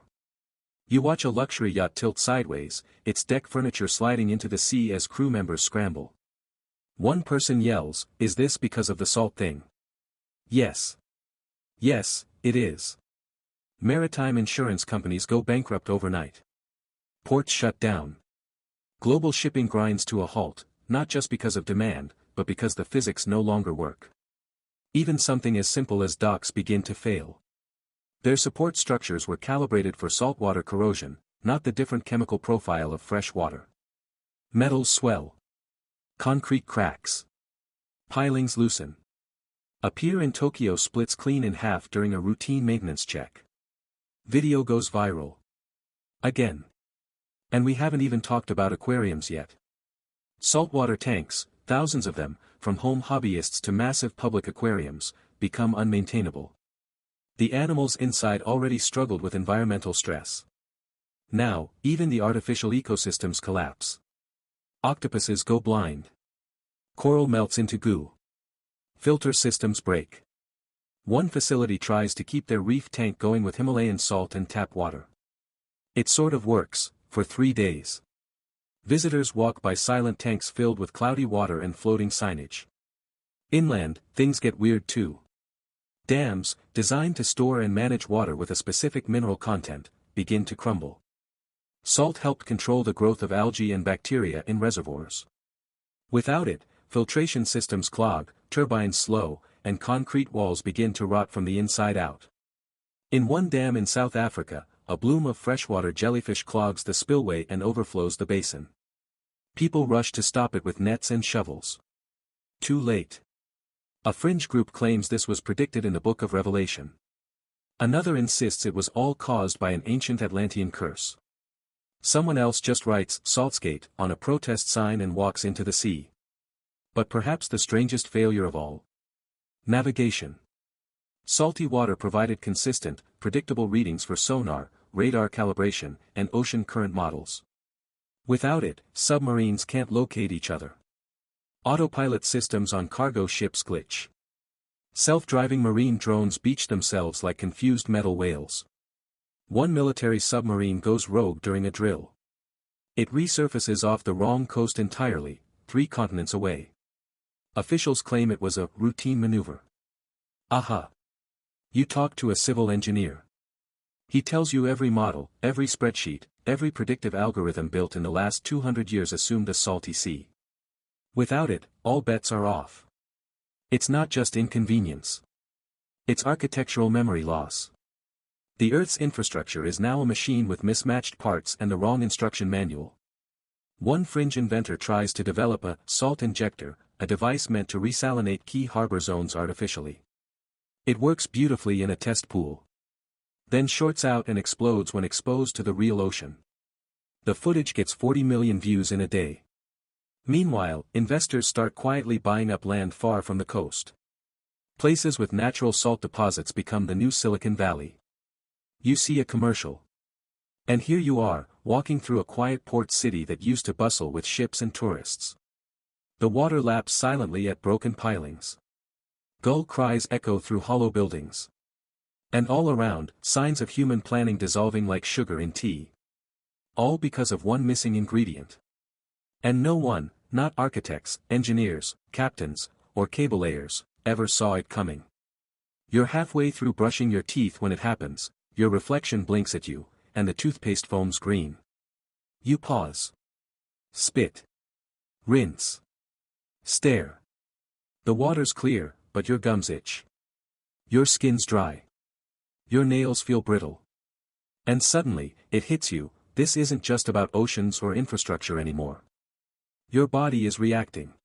You watch a luxury yacht tilt sideways, its deck furniture sliding into the sea as crew members scramble. One person yells, "Is this because of the salt thing?" Yes. Yes, it is. Maritime insurance companies go bankrupt overnight. Ports shut down. Global shipping grinds to a halt, not just because of demand, but because the physics no longer work. Even something as simple as docks begin to fail. Their support structures were calibrated for saltwater corrosion, not the different chemical profile of fresh water. Metals swell. Concrete cracks. Pilings loosen. A pier in Tokyo splits clean in half during a routine maintenance check. Video goes viral. Again. And we haven't even talked about aquariums yet. Saltwater tanks, thousands of them, from home hobbyists to massive public aquariums, become unmaintainable. The animals inside already struggled with environmental stress. Now, even the artificial ecosystems collapse. Octopuses go blind. Coral melts into goo. Filter systems break. One facility tries to keep their reef tank going with Himalayan salt and tap water. It sort of works, for 3 days. Visitors walk by silent tanks filled with cloudy water and floating signage. Inland, things get weird too. Dams, designed to store and manage water with a specific mineral content, begin to crumble. Salt helped control the growth of algae and bacteria in reservoirs. Without it, filtration systems clog, turbines slow, and concrete walls begin to rot from the inside out. In one dam in South Africa, a bloom of freshwater jellyfish clogs the spillway and overflows the basin. People rush to stop it with nets and shovels. Too late. A fringe group claims this was predicted in the Book of Revelation. Another insists it was all caused by an ancient Atlantean curse. Someone else just writes "Saltsgate" on a protest sign and walks into the sea. But perhaps the strangest failure of all? Navigation. Salty water provided consistent, predictable readings for sonar, radar calibration, and ocean current models. Without it, submarines can't locate each other. Autopilot systems on cargo ships glitch. Self-driving marine drones beach themselves like confused metal whales. One military submarine goes rogue during a drill. It resurfaces off the wrong coast entirely, 3 continents away. Officials claim it was a routine maneuver. Aha! You talk to a civil engineer. He tells you every model, every spreadsheet, every predictive algorithm built in the last 200 years assumed a salty sea. Without it, all bets are off. It's not just inconvenience. It's architectural memory loss. The Earth's infrastructure is now a machine with mismatched parts and the wrong instruction manual. One fringe inventor tries to develop a salt injector, a device meant to resalinate key harbor zones artificially. It works beautifully in a test pool. Then shorts out and explodes when exposed to the real ocean. The footage gets 40 million views in a day. Meanwhile, investors start quietly buying up land far from the coast. Places with natural salt deposits become the new Silicon Valley. You see a commercial. And here you are, walking through a quiet port city that used to bustle with ships and tourists. The water laps silently at broken pilings. Gull cries echo through hollow buildings. And all around, signs of human planning dissolving like sugar in tea. All because of one missing ingredient. And no one, not architects, engineers, captains, or cable layers, ever saw it coming. You're halfway through brushing your teeth when it happens, your reflection blinks at you, and the toothpaste foams green. You pause. Spit. Rinse. Stare. The water's clear, but your gums itch. Your skin's dry. Your nails feel brittle. And suddenly, it hits you, this isn't just about oceans or infrastructure anymore. Your body is reacting.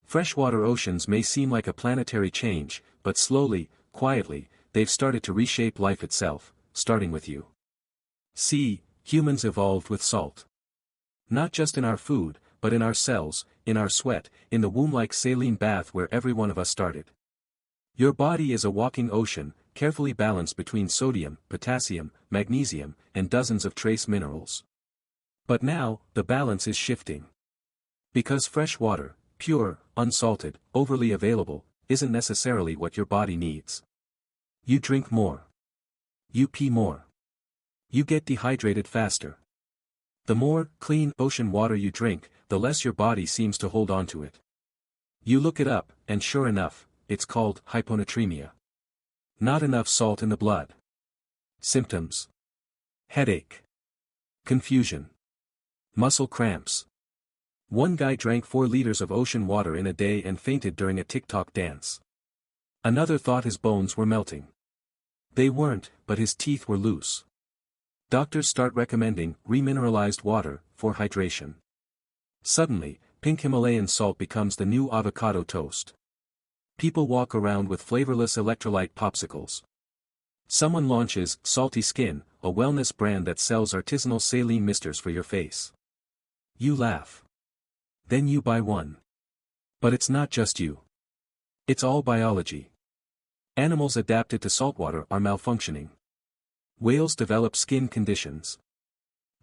Freshwater oceans may seem like a planetary change, but slowly, quietly, they've started to reshape life itself, starting with you. See, humans evolved with salt. Not just in our food, but in our cells, in our sweat, in the womb-like saline bath where every one of us started. Your body is a walking ocean, carefully balanced between sodium, potassium, magnesium, and dozens of trace minerals. But now, the balance is shifting. Because fresh water, pure, unsalted, overly available, isn't necessarily what your body needs. You drink more. You pee more. You get dehydrated faster. The more clean ocean water you drink, the less your body seems to hold on to it. You look it up, and sure enough, it's called hyponatremia. Not enough salt in the blood. Symptoms: headache, confusion, muscle cramps. One guy drank 4 liters of ocean water in a day and fainted during a TikTok dance. Another thought his bones were melting. They weren't, but his teeth were loose. Doctors start recommending remineralized water for hydration. Suddenly, pink Himalayan salt becomes the new avocado toast. People walk around with flavorless electrolyte popsicles. Someone launches Salty Skin, a wellness brand that sells artisanal saline misters for your face. You laugh. Then you buy one. But it's not just you. It's all biology. Animals adapted to saltwater are malfunctioning. Whales develop skin conditions.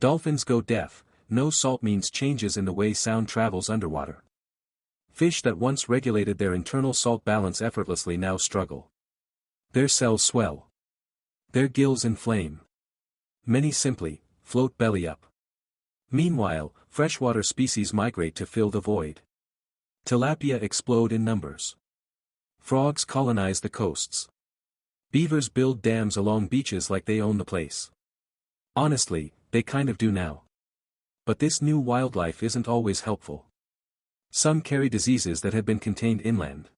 Dolphins go deaf. No salt means changes in the way sound travels underwater. Fish that once regulated their internal salt balance effortlessly now struggle. Their cells swell. Their gills inflame. Many simply float belly up. Meanwhile, freshwater species migrate to fill the void. Tilapia explode in numbers. Frogs colonize the coasts. Beavers build dams along beaches like they own the place. Honestly, they kind of do now. But this new wildlife isn't always helpful. Some carry diseases that had been contained inland.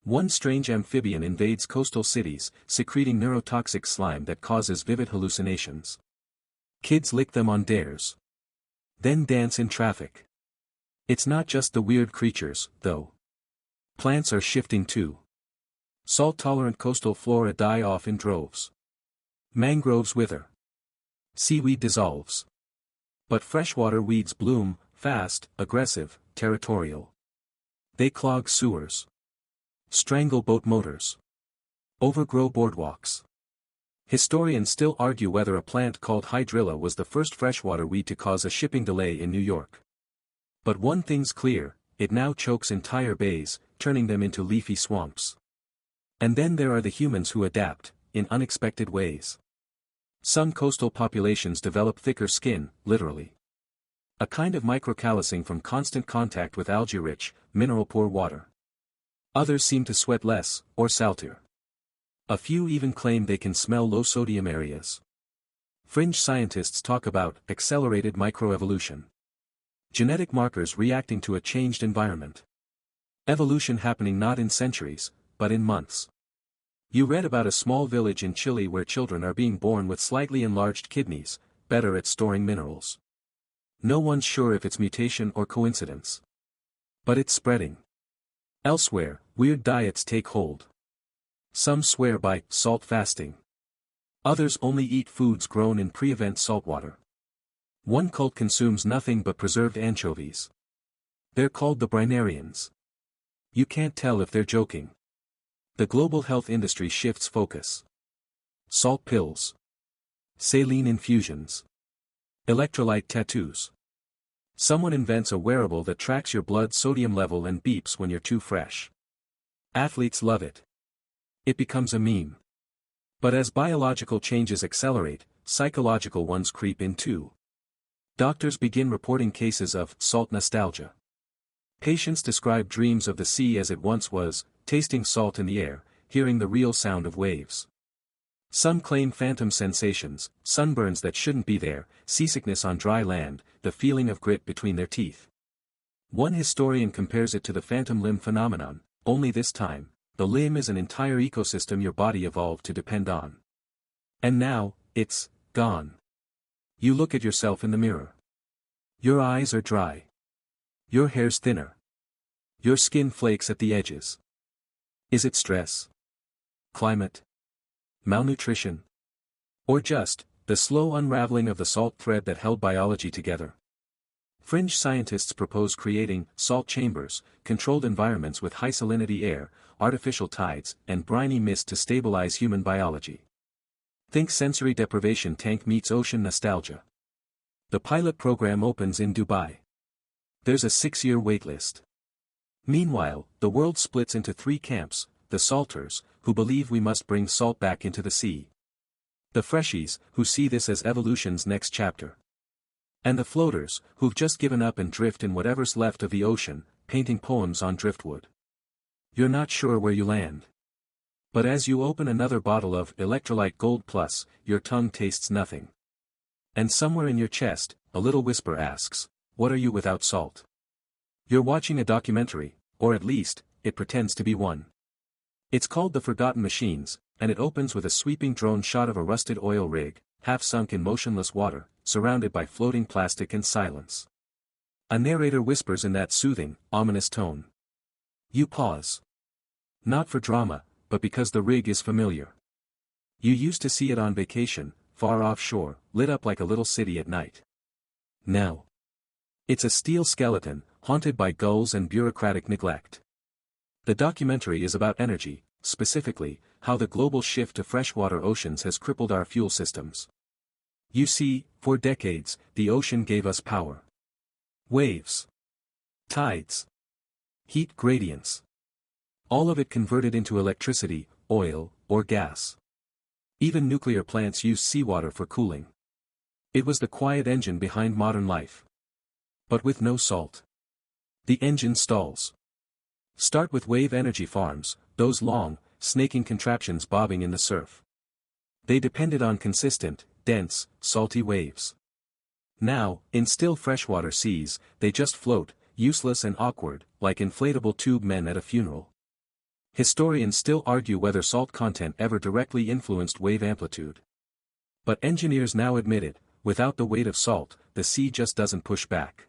One strange amphibian invades coastal cities, secreting neurotoxic slime that causes vivid hallucinations. Kids lick them on dares. Then dance in traffic. It's not just the weird creatures, though. Plants are shifting too. Salt-tolerant coastal flora die off in droves. Mangroves wither. Seaweed dissolves. But freshwater weeds bloom, fast, aggressive, territorial. They clog sewers. Strangle boat motors. Overgrow boardwalks. Historians still argue whether a plant called hydrilla was the first freshwater weed to cause a shipping delay in New York. But one thing's clear, it now chokes entire bays, turning them into leafy swamps. And then there are the humans who adapt, in unexpected ways. Some coastal populations develop thicker skin, literally. A kind of microcallousing from constant contact with algae-rich, mineral-poor water. Others seem to sweat less, or saltier. A few even claim they can smell low-sodium areas. Fringe scientists talk about accelerated microevolution. Genetic markers reacting to a changed environment. Evolution happening not in centuries, but in months. You read about a small village in Chile where children are being born with slightly enlarged kidneys, better at storing minerals. No one's sure if it's mutation or coincidence. But it's spreading. Elsewhere, weird diets take hold. Some swear by salt fasting. Others only eat foods grown in pre-event saltwater. One cult consumes nothing but preserved anchovies. They're called the Brinarians. You can't tell if they're joking. The global health industry shifts focus. Salt pills. Saline infusions. Electrolyte tattoos. Someone invents a wearable that tracks your blood sodium level and beeps when you're too fresh. Athletes love it. It becomes a meme. But as biological changes accelerate, psychological ones creep in too. Doctors begin reporting cases of salt nostalgia. Patients describe dreams of the sea as it once was, tasting salt in the air, hearing the real sound of waves. Some claim phantom sensations, sunburns that shouldn't be there, seasickness on dry land, the feeling of grit between their teeth. One historian compares it to the phantom limb phenomenon, only this time, the limb is an entire ecosystem your body evolved to depend on. And now, it's gone. You look at yourself in the mirror. Your eyes are dry. Your hair's thinner. Your skin flakes at the edges. Is it stress? Climate? Malnutrition? Or just, the slow unraveling of the salt thread that held biology together? Fringe scientists propose creating salt chambers, controlled environments with high salinity air, artificial tides, and briny mist to stabilize human biology. Think sensory deprivation tank meets ocean nostalgia. The pilot program opens in Dubai. There's a 6-year waitlist. Meanwhile, the world splits into 3 camps: the salters, who believe we must bring salt back into the sea; the freshies, who see this as evolution's next chapter; and the floaters, who've just given up and drift in whatever's left of the ocean, painting poems on driftwood. You're not sure where you land. But as you open another bottle of Electrolyte Gold Plus, your tongue tastes nothing. And somewhere in your chest, a little whisper asks, what are you without salt? You're watching a documentary, or at least, it pretends to be one. It's called The Forgotten Machines, and it opens with a sweeping drone shot of a rusted oil rig, half sunk in motionless water, surrounded by floating plastic and silence. A narrator whispers in that soothing, ominous tone. You pause. Not for drama, but because the rig is familiar. You used to see it on vacation, far offshore, lit up like a little city at night. Now, it's a steel skeleton, haunted by gulls and bureaucratic neglect. The documentary is about energy, specifically, how the global shift to freshwater oceans has crippled our fuel systems. You see, for decades, the ocean gave us power. Waves. Tides. Heat gradients. All of it converted into electricity, oil, or gas. Even nuclear plants use seawater for cooling. It was the quiet engine behind modern life. But with no salt, the engine stalls. Start with wave energy farms, those long, snaking contraptions bobbing in the surf. They depended on consistent, dense, salty waves. Now, in still freshwater seas, they just float, useless and awkward, like inflatable tube men at a funeral. Historians still argue whether salt content ever directly influenced wave amplitude. But engineers now admit it, without the weight of salt, the sea just doesn't push back.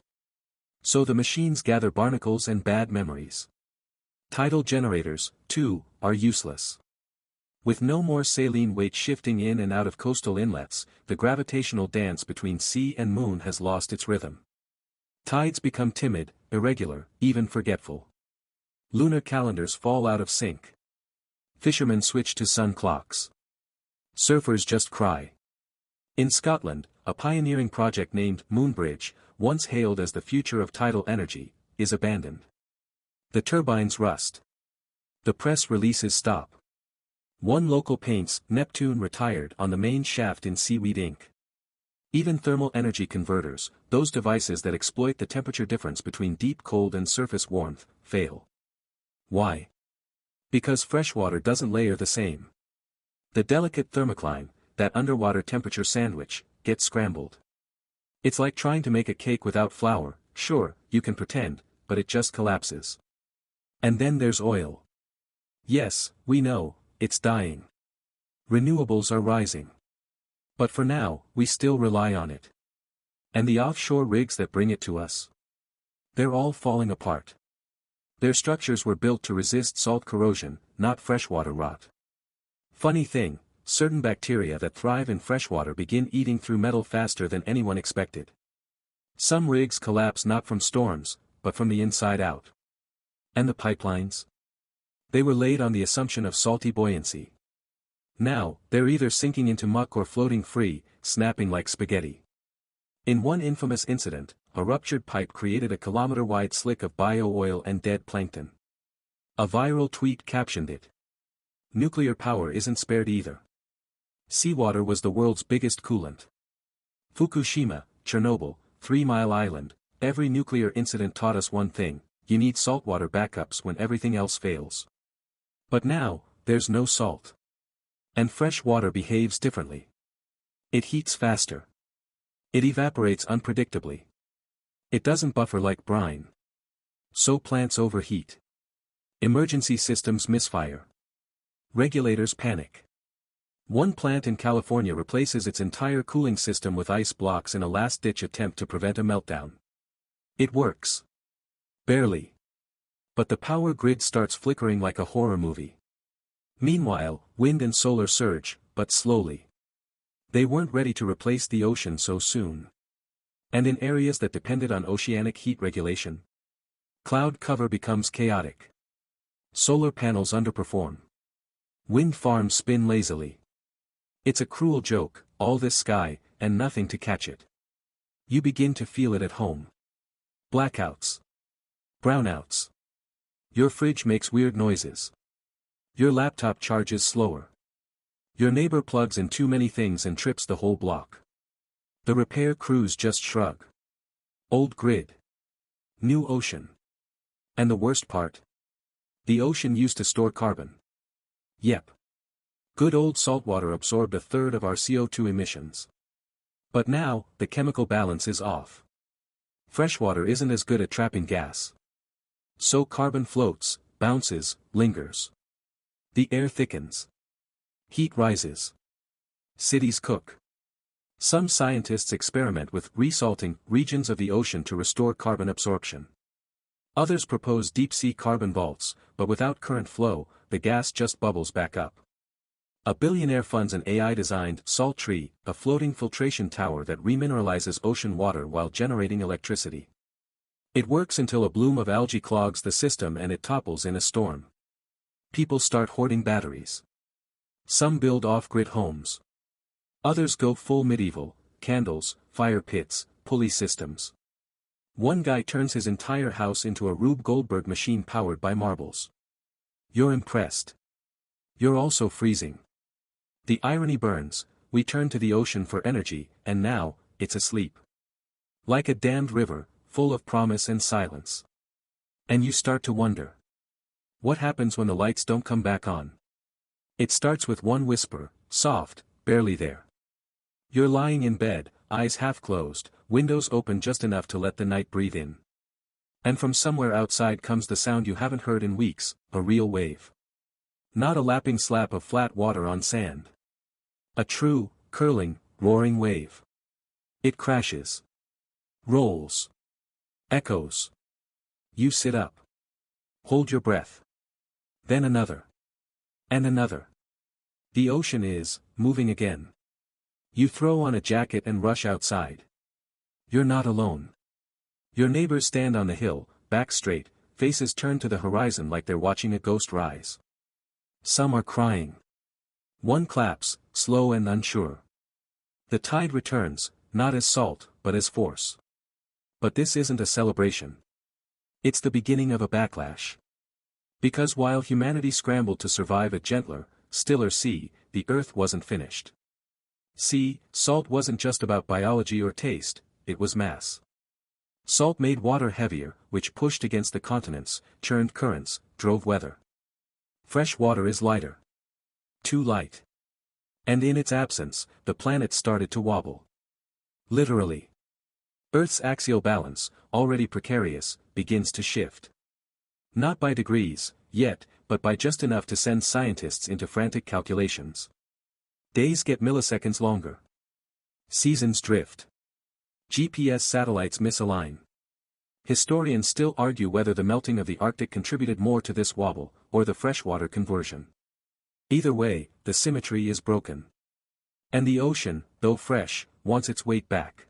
So the machines gather barnacles and bad memories. Tidal generators, too, are useless. With no more saline weight shifting in and out of coastal inlets, the gravitational dance between sea and moon has lost its rhythm. Tides become timid, irregular, even forgetful. Lunar calendars fall out of sync. Fishermen switch to sun clocks. Surfers just cry. In Scotland, a pioneering project named Moonbridge, once hailed as the future of tidal energy, is abandoned. The turbines rust. The press releases stop. One local paints Neptune retired on the main shaft in seaweed ink. Even thermal energy converters, those devices that exploit the temperature difference between deep cold and surface warmth, fail. Why? Because freshwater doesn't layer the same. The delicate thermocline, that underwater temperature sandwich, gets scrambled. It's like trying to make a cake without flour. Sure, you can pretend, but it just collapses. And then there's oil. Yes, we know, it's dying. Renewables are rising. But for now, we still rely on it. And the offshore rigs that bring it to us? They're all falling apart. Their structures were built to resist salt corrosion, not freshwater rot. Funny thing, certain bacteria that thrive in freshwater begin eating through metal faster than anyone expected. Some rigs collapse not from storms, but from the inside out. And the pipelines? They were laid on the assumption of salty buoyancy. Now, they're either sinking into muck or floating free, snapping like spaghetti. In one infamous incident, a ruptured pipe created a kilometer-wide slick of bio-oil and dead plankton. A viral tweet captioned it. Nuclear power isn't spared either. Seawater was the world's biggest coolant. Fukushima, Chernobyl, 3 Mile Island, every nuclear incident taught us one thing: you need saltwater backups when everything else fails. But now, there's no salt. And fresh water behaves differently. It heats faster. It evaporates unpredictably. It doesn't buffer like brine. So plants overheat. Emergency systems misfire. Regulators panic. One plant in California replaces its entire cooling system with ice blocks in a last-ditch attempt to prevent a meltdown. It works. Barely. But the power grid starts flickering like a horror movie. Meanwhile, wind and solar surge, but slowly. They weren't ready to replace the ocean so soon. And in areas that depended on oceanic heat regulation, cloud cover becomes chaotic. Solar panels underperform. Wind farms spin lazily. It's a cruel joke, all this sky, and nothing to catch it. You begin to feel it at home. Blackouts. Brownouts. Your fridge makes weird noises. Your laptop charges slower. Your neighbor plugs in too many things and trips the whole block. The repair crews just shrug. Old grid. New ocean. And the worst part? The ocean used to store carbon. Yep. Good old saltwater absorbed a third of our CO2 emissions. But now, the chemical balance is off. Freshwater isn't as good at trapping gas. So carbon floats, bounces, lingers. The air thickens. Heat rises. Cities cook. Some scientists experiment with resalting regions of the ocean to restore carbon absorption. Others propose deep-sea carbon vaults, but without current flow, the gas just bubbles back up. A billionaire funds an AI-designed salt tree, a floating filtration tower that remineralizes ocean water while generating electricity. It works until a bloom of algae clogs the system and it topples in a storm. People start hoarding batteries. Some build off-grid homes. Others go full medieval, candles, fire pits, pulley systems. One guy turns his entire house into a Rube Goldberg machine powered by marbles. You're impressed. You're also freezing. The irony burns, we turn to the ocean for energy, and now, it's asleep. Like a damned river, full of promise and silence. And you start to wonder. What happens when the lights don't come back on? It starts with one whisper, soft, barely there. You're lying in bed, eyes half closed, windows open just enough to let the night breathe in. And from somewhere outside comes the sound you haven't heard in weeks, a real wave. Not a lapping slap of flat water on sand. A true, curling, roaring wave. It crashes. Rolls. Echoes. You sit up. Hold your breath. Then another. And another. The ocean is moving again. You throw on a jacket and rush outside. You're not alone. Your neighbors stand on the hill, back straight, faces turned to the horizon like they're watching a ghost rise. Some are crying. One claps, slow and unsure. The tide returns, not as salt, but as force. But this isn't a celebration. It's the beginning of a backlash. Because while humanity scrambled to survive a gentler, stiller sea, the earth wasn't finished. See, salt wasn't just about biology or taste, it was mass. Salt made water heavier, which pushed against the continents, churned currents, drove weather. Fresh water is lighter. Too light. And in its absence, the planet started to wobble. Literally. Earth's axial balance, already precarious, begins to shift. Not by degrees, yet, but by just enough to send scientists into frantic calculations. Days get milliseconds longer. Seasons drift. GPS satellites misalign. Historians still argue whether the melting of the Arctic contributed more to this wobble, or the freshwater conversion. Either way, the symmetry is broken. And the ocean, though fresh, wants its weight back.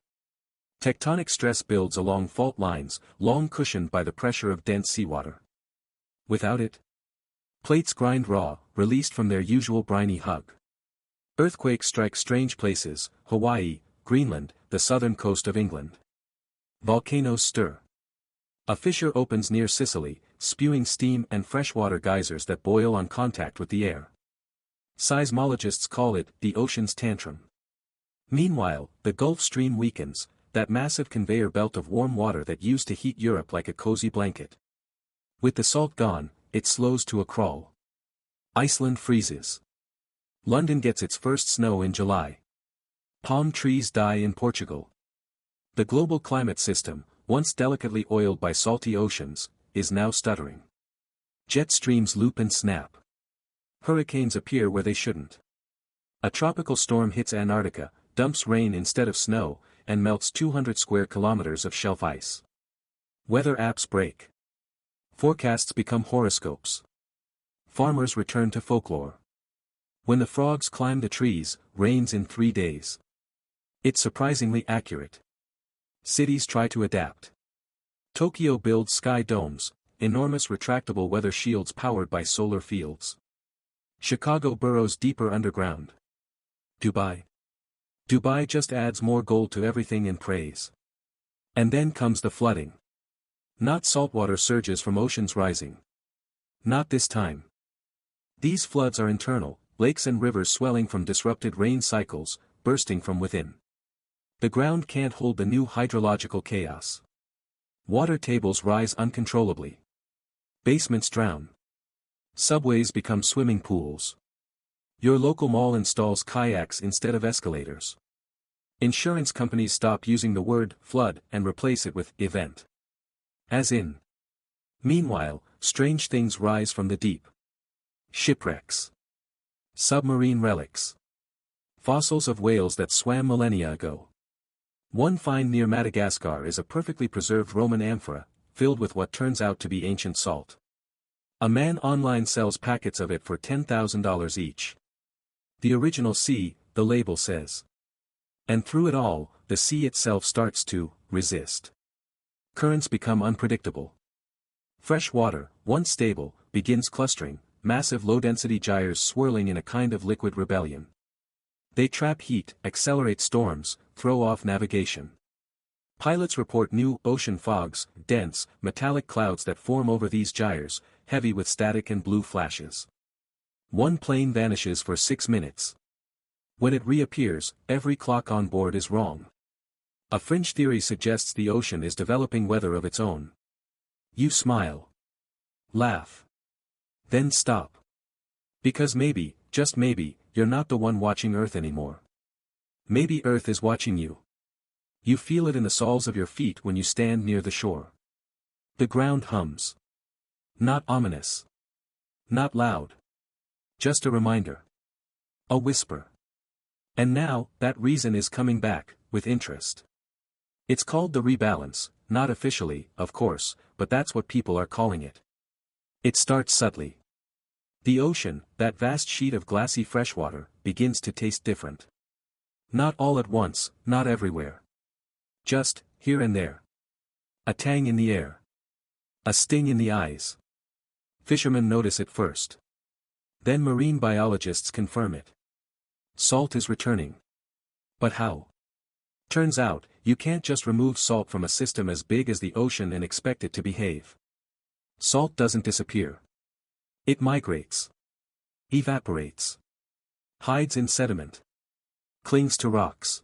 Tectonic stress builds along fault lines, long cushioned by the pressure of dense seawater. Without it, plates grind raw, released from their usual briny hug. Earthquakes strike strange places, Hawaii, Greenland, the southern coast of England. Volcanoes stir. A fissure opens near Sicily, spewing steam and freshwater geysers that boil on contact with the air. Seismologists call it the ocean's tantrum. Meanwhile, the Gulf Stream weakens, that massive conveyor belt of warm water that used to heat Europe like a cozy blanket. With the salt gone, it slows to a crawl. Iceland freezes. London gets its first snow in July. Palm trees die in Portugal. The global climate system, once delicately oiled by salty oceans, is now stuttering. Jet streams loop and snap. Hurricanes appear where they shouldn't. A tropical storm hits Antarctica, dumps rain instead of snow, and melts 200 square kilometers of shelf ice. Weather apps break. Forecasts become horoscopes. Farmers return to folklore. When the frogs climb the trees, rains in 3 days. It's surprisingly accurate. Cities try to adapt. Tokyo builds sky domes, enormous retractable weather shields powered by solar fields. Chicago burrows deeper underground. Dubai just adds more gold to everything in praise. And then comes the flooding. Not saltwater surges from oceans rising. Not this time. These floods are internal, lakes and rivers swelling from disrupted rain cycles, bursting from within. The ground can't hold the new hydrological chaos. Water tables rise uncontrollably. Basements drown. Subways become swimming pools. Your local mall installs kayaks instead of escalators. Insurance companies stop using the word flood and replace it with event. As in. Meanwhile, strange things rise from the deep. Shipwrecks. Submarine relics. Fossils of whales that swam millennia ago. One find near Madagascar is a perfectly preserved Roman amphora, filled with what turns out to be ancient salt. A man online sells packets of it for $10,000 each. The original sea, the label says. And through it all, the sea itself starts to resist. Currents become unpredictable. Fresh water, once stable, begins clustering, massive low-density gyres swirling in a kind of liquid rebellion. They trap heat, accelerate storms, throw off navigation. Pilots report new ocean fogs, dense, metallic clouds that form over these gyres, heavy with static and blue flashes. One plane vanishes for 6 minutes. When it reappears, every clock on board is wrong. A fringe theory suggests the ocean is developing weather of its own. You smile. Laugh. Then stop. Because maybe, just maybe, you're not the one watching Earth anymore. Maybe Earth is watching you. You feel it in the soles of your feet when you stand near the shore. The ground hums. Not ominous. Not loud. Just a reminder. A whisper. And now, that reason is coming back, with interest. It's called the rebalance, not officially, of course, but that's what people are calling it. It starts subtly. The ocean, that vast sheet of glassy freshwater, begins to taste different. Not all at once, not everywhere. Just, here and there. A tang in the air. A sting in the eyes. Fishermen notice it first. Then marine biologists confirm it. Salt is returning. But how? Turns out, you can't just remove salt from a system as big as the ocean and expect it to behave. Salt doesn't disappear. It migrates. Evaporates. Hides in sediment. Clings to rocks.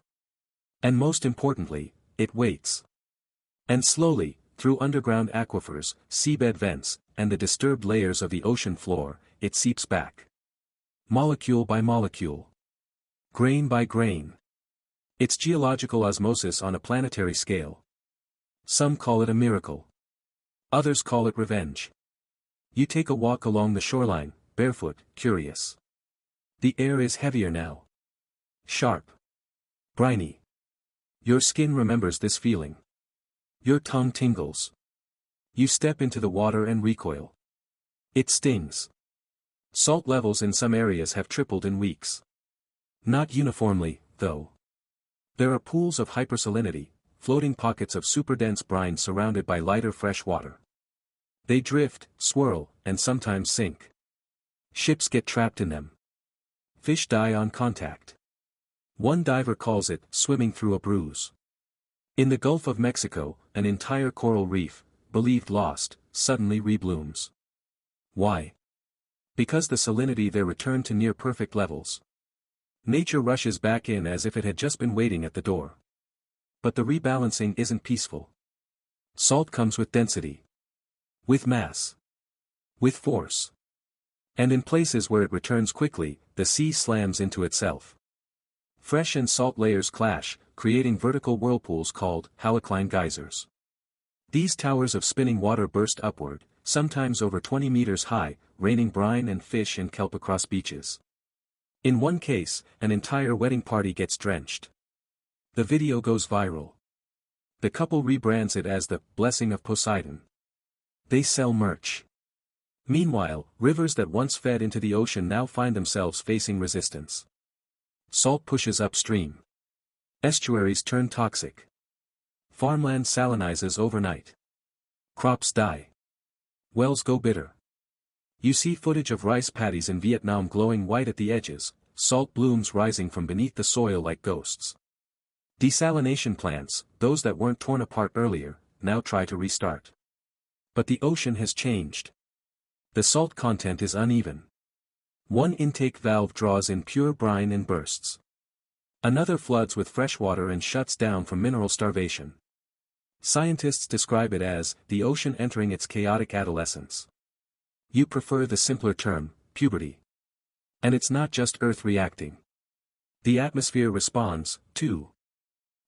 And most importantly, it waits. And slowly, through underground aquifers, seabed vents, and the disturbed layers of the ocean floor, it seeps back. Molecule by molecule. Grain by grain. It's geological osmosis on a planetary scale. Some call it a miracle. Others call it revenge. You take a walk along the shoreline, barefoot, curious. The air is heavier now. Sharp. Briny. Your skin remembers this feeling. Your tongue tingles. You step into the water and recoil. It stings. Salt levels in some areas have tripled in weeks. Not uniformly, though. There are pools of hypersalinity, floating pockets of superdense brine surrounded by lighter fresh water. They drift, swirl, and sometimes sink. Ships get trapped in them. Fish die on contact. One diver calls it swimming through a bruise. In the Gulf of Mexico, an entire coral reef, believed lost, suddenly reblooms. Why? Because the salinity there returned to near-perfect levels. Nature rushes back in as if it had just been waiting at the door. But the rebalancing isn't peaceful. Salt comes with density. With mass. With force. And in places where it returns quickly, the sea slams into itself. Fresh and salt layers clash, creating vertical whirlpools called halocline geysers. These towers of spinning water burst upward, sometimes over 20 meters high, raining brine and fish and kelp across beaches. In one case, an entire wedding party gets drenched. The video goes viral. The couple rebrands it as the Blessing of Poseidon. They sell merch. Meanwhile, rivers that once fed into the ocean now find themselves facing resistance. Salt pushes upstream. Estuaries turn toxic. Farmland salinizes overnight. Crops die. Wells go bitter. You see footage of rice paddies in Vietnam glowing white at the edges, salt blooms rising from beneath the soil like ghosts. Desalination plants, those that weren't torn apart earlier, now try to restart. But the ocean has changed. The salt content is uneven. One intake valve draws in pure brine and bursts. Another floods with fresh water and shuts down from mineral starvation. Scientists describe it as the ocean entering its chaotic adolescence. You prefer the simpler term, puberty. And it's not just Earth reacting. The atmosphere responds, too.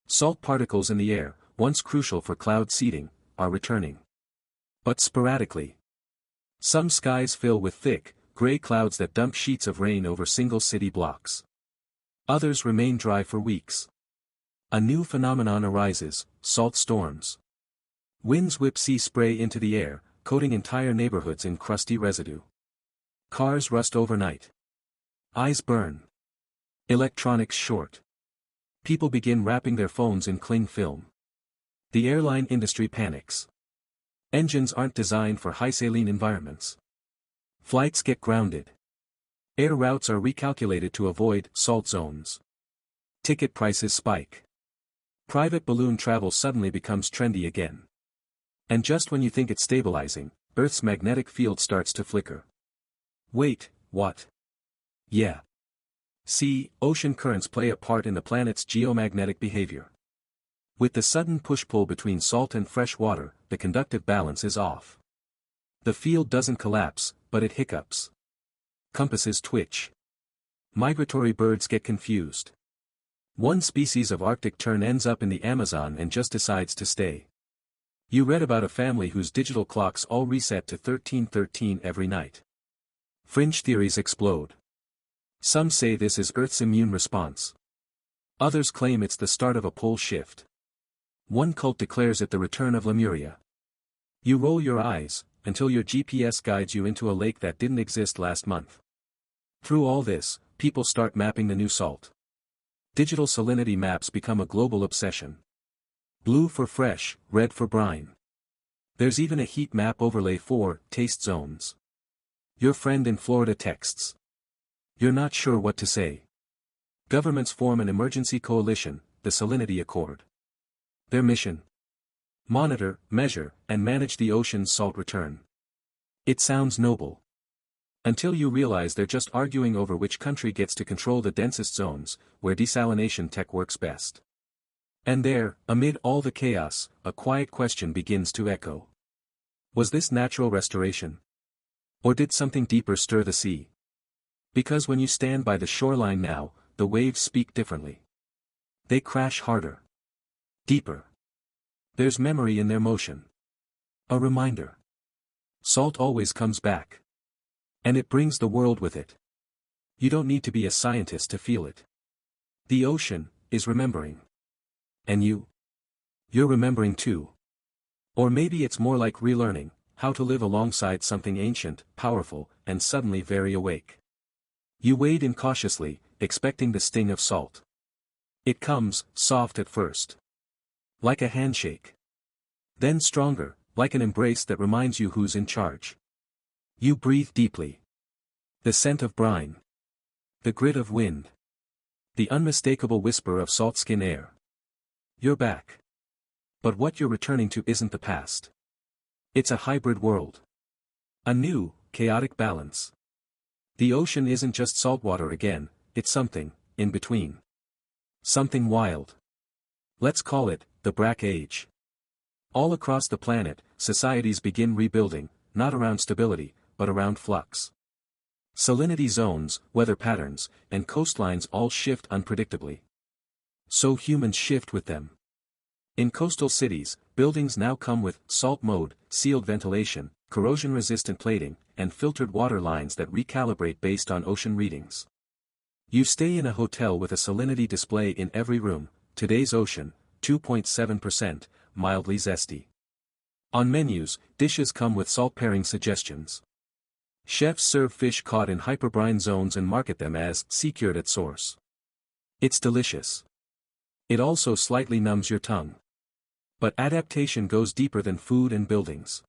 Salt particles in the air, once crucial for cloud seeding, are returning. But sporadically. Some skies fill with thick, gray clouds that dump sheets of rain over single city blocks. Others remain dry for weeks. A new phenomenon arises, salt storms. Winds whip sea spray into the air, coating entire neighborhoods in crusty residue. Cars rust overnight. Eyes burn. Electronics short. People begin wrapping their phones in cling film. The airline industry panics. Engines aren't designed for high saline environments. Flights get grounded. Air routes are recalculated to avoid salt zones. Ticket prices spike. Private balloon travel suddenly becomes trendy again. And just when you think it's stabilizing, Earth's magnetic field starts to flicker. Wait, what? Yeah. See, ocean currents play a part in the planet's geomagnetic behavior. With the sudden push-pull between salt and fresh water, the conductive balance is off. The field doesn't collapse, but it hiccups. Compasses twitch. Migratory birds get confused. One species of Arctic tern ends up in the Amazon and just decides to stay. You read about a family whose digital clocks all reset to 1313 every night. Fringe theories explode. Some say this is Earth's immune response. Others claim it's the start of a pole shift. One cult declares it the return of Lemuria. You roll your eyes, until your GPS guides you into a lake that didn't exist last month. Through all this, people start mapping the new salt. Digital salinity maps become a global obsession. Blue for fresh, red for brine. There's even a heat map overlay for taste zones. Your friend in Florida texts. You're not sure what to say. Governments form an emergency coalition, the Salinity Accord. Their mission? Monitor, measure, and manage the ocean's salt return. It sounds noble. Until you realize they're just arguing over which country gets to control the densest zones, where desalination tech works best. And there, amid all the chaos, a quiet question begins to echo. Was this natural restoration? Or did something deeper stir the sea? Because when you stand by the shoreline now, the waves speak differently. They crash harder. Deeper. There's memory in their motion. A reminder. Salt always comes back. And it brings the world with it. You don't need to be a scientist to feel it. The ocean is remembering. And you? You're remembering too. Or maybe it's more like relearning, how to live alongside something ancient, powerful, and suddenly very awake. You wade in cautiously, expecting the sting of salt. It comes, soft at first. Like a handshake. Then stronger, like an embrace that reminds you who's in charge. You breathe deeply. The scent of brine. The grit of wind. The unmistakable whisper of salt skin air. You're back. But what you're returning to isn't the past. It's a hybrid world. A new, chaotic balance. The ocean isn't just saltwater again, it's something, in between. Something wild. Let's call it, the Brack Age. All across the planet, societies begin rebuilding, not around stability, but around flux. Salinity zones, weather patterns, and coastlines all shift unpredictably. So humans shift with them. In coastal cities, buildings now come with salt mode, sealed ventilation, corrosion-resistant plating, and filtered water lines that recalibrate based on ocean readings. You stay in a hotel with a salinity display in every room. Today's ocean, 2.7%, mildly zesty. On menus, dishes come with salt pairing suggestions. Chefs serve fish caught in hyperbrine zones and market them as sea-cured at source. It's delicious. It also slightly numbs your tongue. But adaptation goes deeper than food and buildings.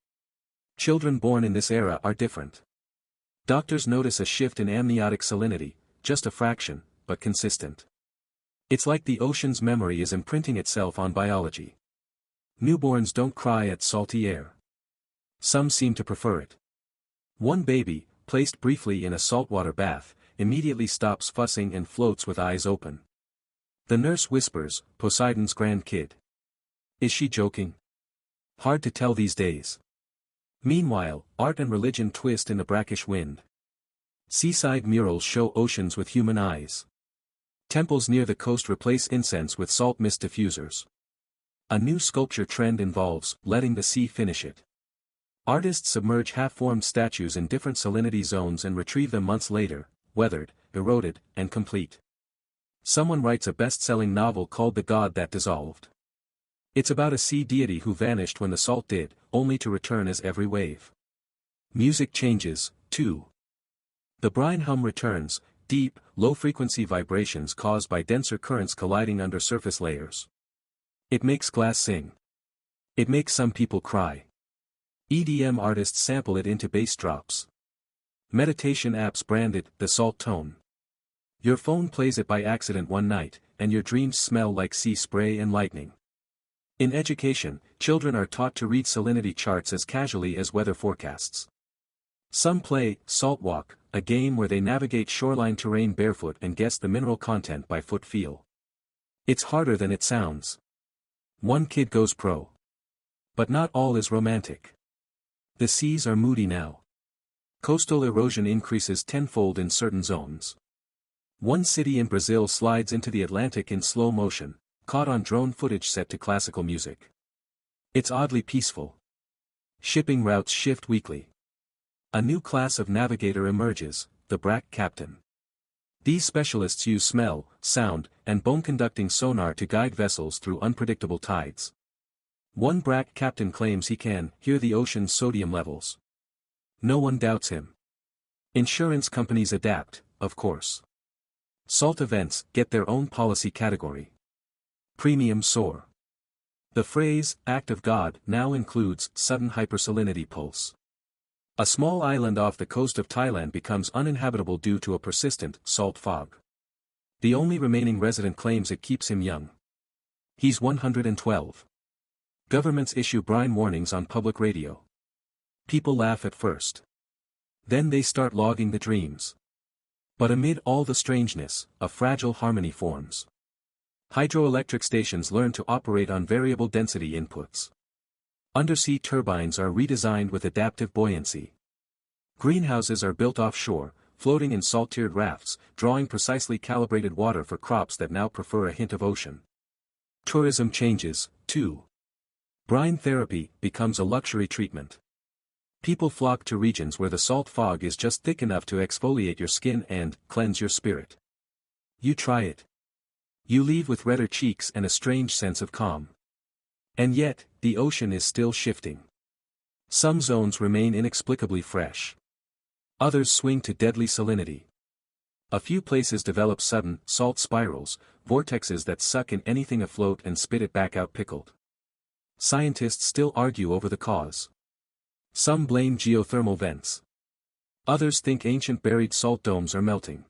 Children born in this era are different. Doctors notice a shift in amniotic salinity, just a fraction, but consistent. It's like the ocean's memory is imprinting itself on biology. Newborns don't cry at salty air. Some seem to prefer it. One baby, placed briefly in a saltwater bath, immediately stops fussing and floats with eyes open. The nurse whispers, "Poseidon's grandkid." Is she joking? Hard to tell these days. Meanwhile, art and religion twist in the brackish wind. Seaside murals show oceans with human eyes. Temples near the coast replace incense with salt mist diffusers. A new sculpture trend involves letting the sea finish it. Artists submerge half-formed statues in different salinity zones and retrieve them months later, weathered, eroded, and complete. Someone writes a best-selling novel called The God That Dissolved. It's about a sea deity who vanished when the salt did, only to return as every wave. Music changes, too. The brine hum returns, deep, low-frequency vibrations caused by denser currents colliding under surface layers. It makes glass sing. It makes some people cry. EDM artists sample it into bass drops. Meditation apps brand it the salt tone. Your phone plays it by accident one night, and your dreams smell like sea spray and lightning. In education, children are taught to read salinity charts as casually as weather forecasts. Some play Salt Walk, a game where they navigate shoreline terrain barefoot and guess the mineral content by foot feel. It's harder than it sounds. One kid goes pro. But not all is romantic. The seas are moody now. Coastal erosion increases tenfold in certain zones. One city in Brazil slides into the Atlantic in slow motion, caught on drone footage set to classical music. It's oddly peaceful. Shipping routes shift weekly. A new class of navigator emerges, the BRAC captain. These specialists use smell, sound, and bone-conducting sonar to guide vessels through unpredictable tides. One BRAC captain claims he can hear the ocean's sodium levels. No one doubts him. Insurance companies adapt, of course. Salt events get their own policy category. Premiums soar. The phrase, "act of God," now includes sudden hypersalinity pulse. A small island off the coast of Thailand becomes uninhabitable due to a persistent salt fog. The only remaining resident claims it keeps him young. He's 112. Governments issue brine warnings on public radio. People laugh at first. Then they start logging the dreams. But amid all the strangeness, a fragile harmony forms. Hydroelectric stations learn to operate on variable density inputs. Undersea turbines are redesigned with adaptive buoyancy. Greenhouses are built offshore, floating in salt-tiered rafts, drawing precisely calibrated water for crops that now prefer a hint of ocean. Tourism changes, too. Brine therapy becomes a luxury treatment. People flock to regions where the salt fog is just thick enough to exfoliate your skin and cleanse your spirit. You try it. You leave with redder cheeks and a strange sense of calm. And yet, the ocean is still shifting. Some zones remain inexplicably fresh. Others swing to deadly salinity. A few places develop sudden, salt spirals, vortexes that suck in anything afloat and spit it back out pickled. Scientists still argue over the cause. Some blame geothermal vents. Others think ancient buried salt domes are melting.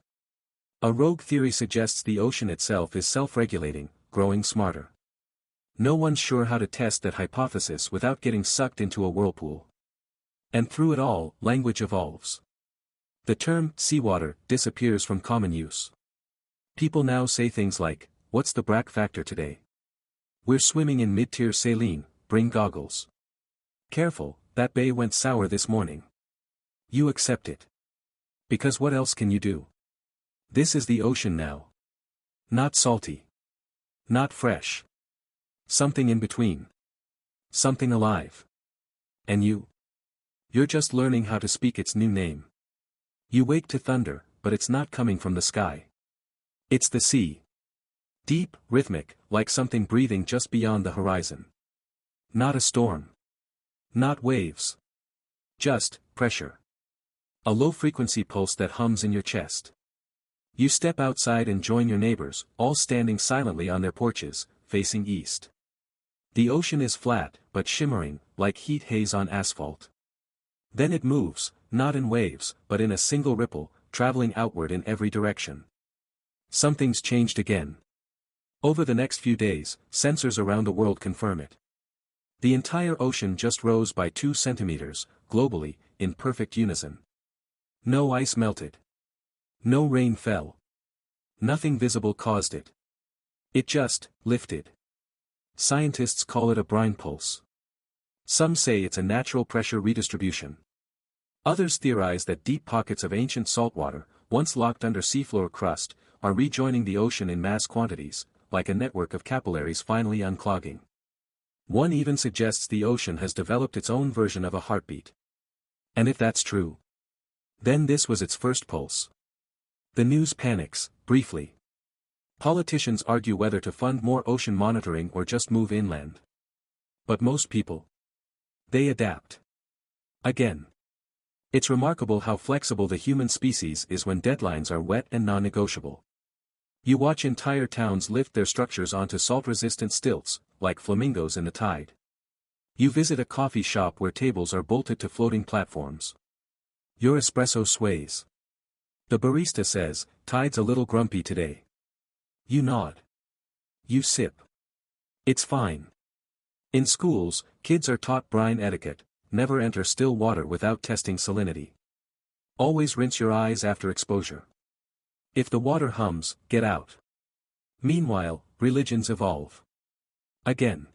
A rogue theory suggests the ocean itself is self-regulating, growing smarter. No one's sure how to test that hypothesis without getting sucked into a whirlpool. And through it all, language evolves. The term seawater disappears from common use. People now say things like, "What's the BRAC factor today? We're swimming in mid-tier saline, bring goggles. Careful, that bay went sour this morning." You accept it. Because what else can you do? This is the ocean now. Not salty. Not fresh. Something in between. Something alive. And you? You're just learning how to speak its new name. You wake to thunder, but it's not coming from the sky. It's the sea. Deep, rhythmic, like something breathing just beyond the horizon. Not a storm. Not waves. Just pressure. A low-frequency pulse that hums in your chest. You step outside and join your neighbors, all standing silently on their porches, facing east. The ocean is flat, but shimmering, like heat haze on asphalt. Then it moves, not in waves, but in a single ripple, traveling outward in every direction. Something's changed again. Over the next few days, sensors around the world confirm it. The entire ocean just rose by 2 centimeters, globally, in perfect unison. No ice melted. No rain fell. Nothing visible caused it. It just lifted. Scientists call it a brine pulse. Some say it's a natural pressure redistribution. Others theorize that deep pockets of ancient saltwater, once locked under seafloor crust, are rejoining the ocean in mass quantities, like a network of capillaries finally unclogging. One even suggests the ocean has developed its own version of a heartbeat. And if that's true, then this was its first pulse. The news panics, briefly. Politicians argue whether to fund more ocean monitoring or just move inland. But most people, they adapt. Again. It's remarkable how flexible the human species is when deadlines are wet and non-negotiable. You watch entire towns lift their structures onto salt-resistant stilts, like flamingos in the tide. You visit a coffee shop where tables are bolted to floating platforms. Your espresso sways. The barista says, "Tide's a little grumpy today." You nod. You sip. It's fine. In schools, kids are taught brine etiquette: never enter still water without testing salinity. Always rinse your eyes after exposure. If the water hums, get out. Meanwhile, religions evolve. Again.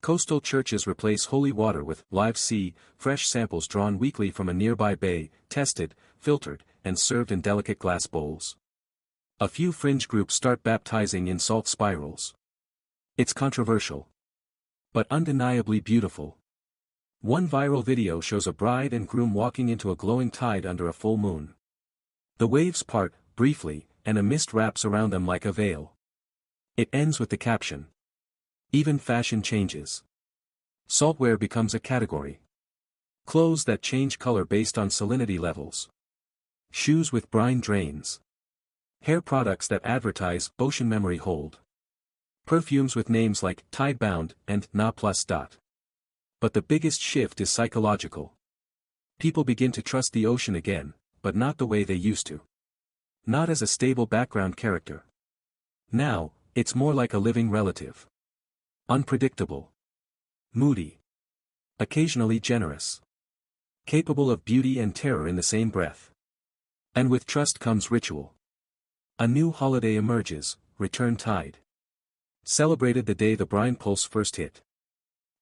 Coastal churches replace holy water with live sea, fresh samples drawn weekly from a nearby bay, tested, filtered, and served in delicate glass bowls. A few fringe groups start baptizing in salt spirals. It's controversial, but undeniably beautiful. One viral video shows a bride and groom walking into a glowing tide under a full moon. The waves part, briefly, and a mist wraps around them like a veil. It ends with the caption. Even fashion changes. Saltwear becomes a category. Clothes that change color based on salinity levels. Shoes with brine drains. Hair products that advertise ocean memory hold. Perfumes with names like Tidebound and Na Plus. But the biggest shift is psychological. People begin to trust the ocean again, but not the way they used to. Not as a stable background character. Now, it's more like a living relative. Unpredictable. Moody. Occasionally generous. Capable of beauty and terror in the same breath. And with trust comes ritual. A new holiday emerges, Return Tide. Celebrated the day the brine pulse first hit.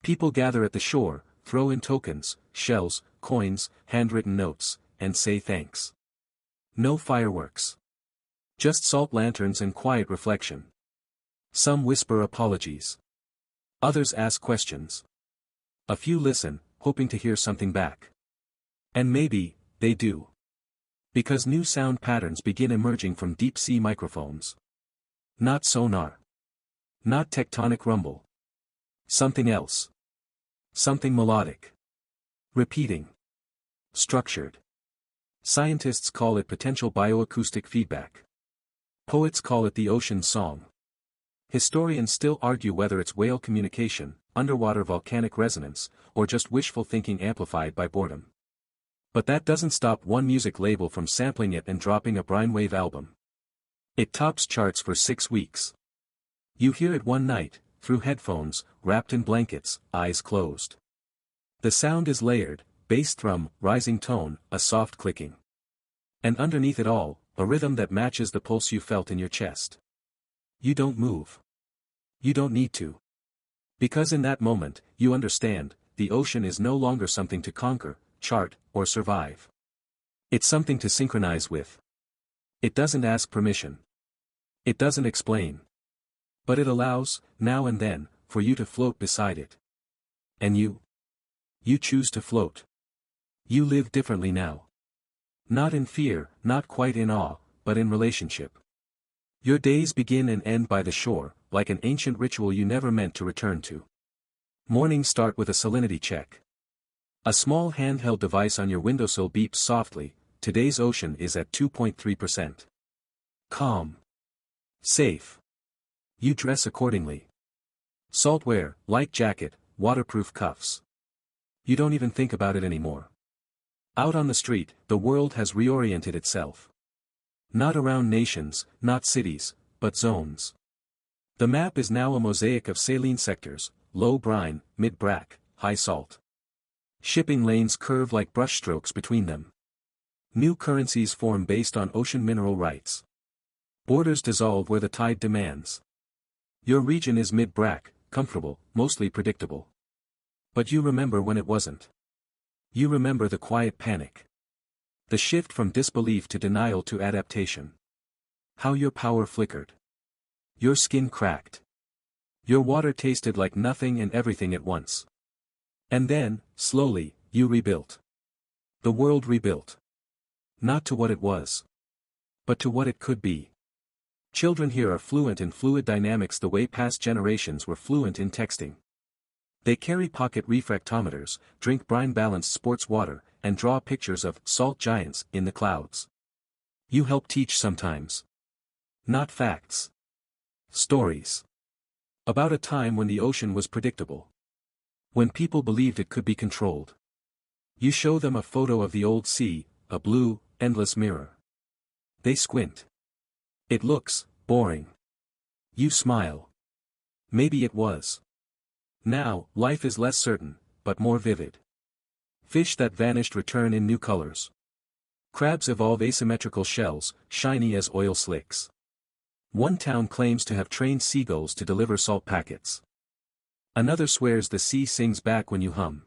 People gather at the shore, throw in tokens, shells, coins, handwritten notes, and say thanks. No fireworks. Just salt lanterns and quiet reflection. Some whisper apologies. Others ask questions. A few listen, hoping to hear something back. And maybe, they do. Because new sound patterns begin emerging from deep-sea microphones. Not sonar. Not tectonic rumble. Something else. Something melodic. Repeating. Structured. Scientists call it potential bioacoustic feedback. Poets call it the ocean's song. Historians still argue whether it's whale communication, underwater volcanic resonance, or just wishful thinking amplified by boredom. But that doesn't stop one music label from sampling it and dropping a Brinewave album. It tops charts for 6 weeks. You hear it one night, through headphones, wrapped in blankets, eyes closed. The sound is layered, bass thrum, rising tone, a soft clicking. And underneath it all, a rhythm that matches the pulse you felt in your chest. You don't move. You don't need to. Because in that moment, you understand, the ocean is no longer something to conquer, chart, or survive. It's something to synchronize with. It doesn't ask permission. It doesn't explain. But it allows, now and then, for you to float beside it. And you? You choose to float. You live differently now. Not in fear, not quite in awe, but in relationship. Your days begin and end by the shore, like an ancient ritual you never meant to return to. Mornings start with a salinity check. A small handheld device on your windowsill beeps softly. Today's ocean is at 2.3%. Calm. Safe. You dress accordingly. Saltwear, light jacket, waterproof cuffs. You don't even think about it anymore. Out on the street, the world has reoriented itself. Not around nations, not cities, but zones. The map is now a mosaic of saline sectors, low brine, mid brack, high salt. Shipping lanes curve like brushstrokes between them. New currencies form based on ocean mineral rights. Borders dissolve where the tide demands. Your region is mid brack, comfortable, mostly predictable. But you remember when it wasn't. You remember the quiet panic. The shift from disbelief to denial to adaptation. How your power flickered. Your skin cracked. Your water tasted like nothing and everything at once. And then, slowly, you rebuilt. The world rebuilt. Not to what it was. But to what it could be. Children here are fluent in fluid dynamics the way past generations were fluent in texting. They carry pocket refractometers, drink brine-balanced sports water, and draw pictures of salt giants in the clouds. You help teach sometimes. Not facts. Stories. About a time when the ocean was predictable. When people believed it could be controlled. You show them a photo of the old sea, a blue, endless mirror. They squint. It looks boring. You smile. Maybe it was. Now, life is less certain, but more vivid. Fish that vanished return in new colors. Crabs evolve asymmetrical shells, shiny as oil slicks. One town claims to have trained seagulls to deliver salt packets. Another swears the sea sings back when you hum.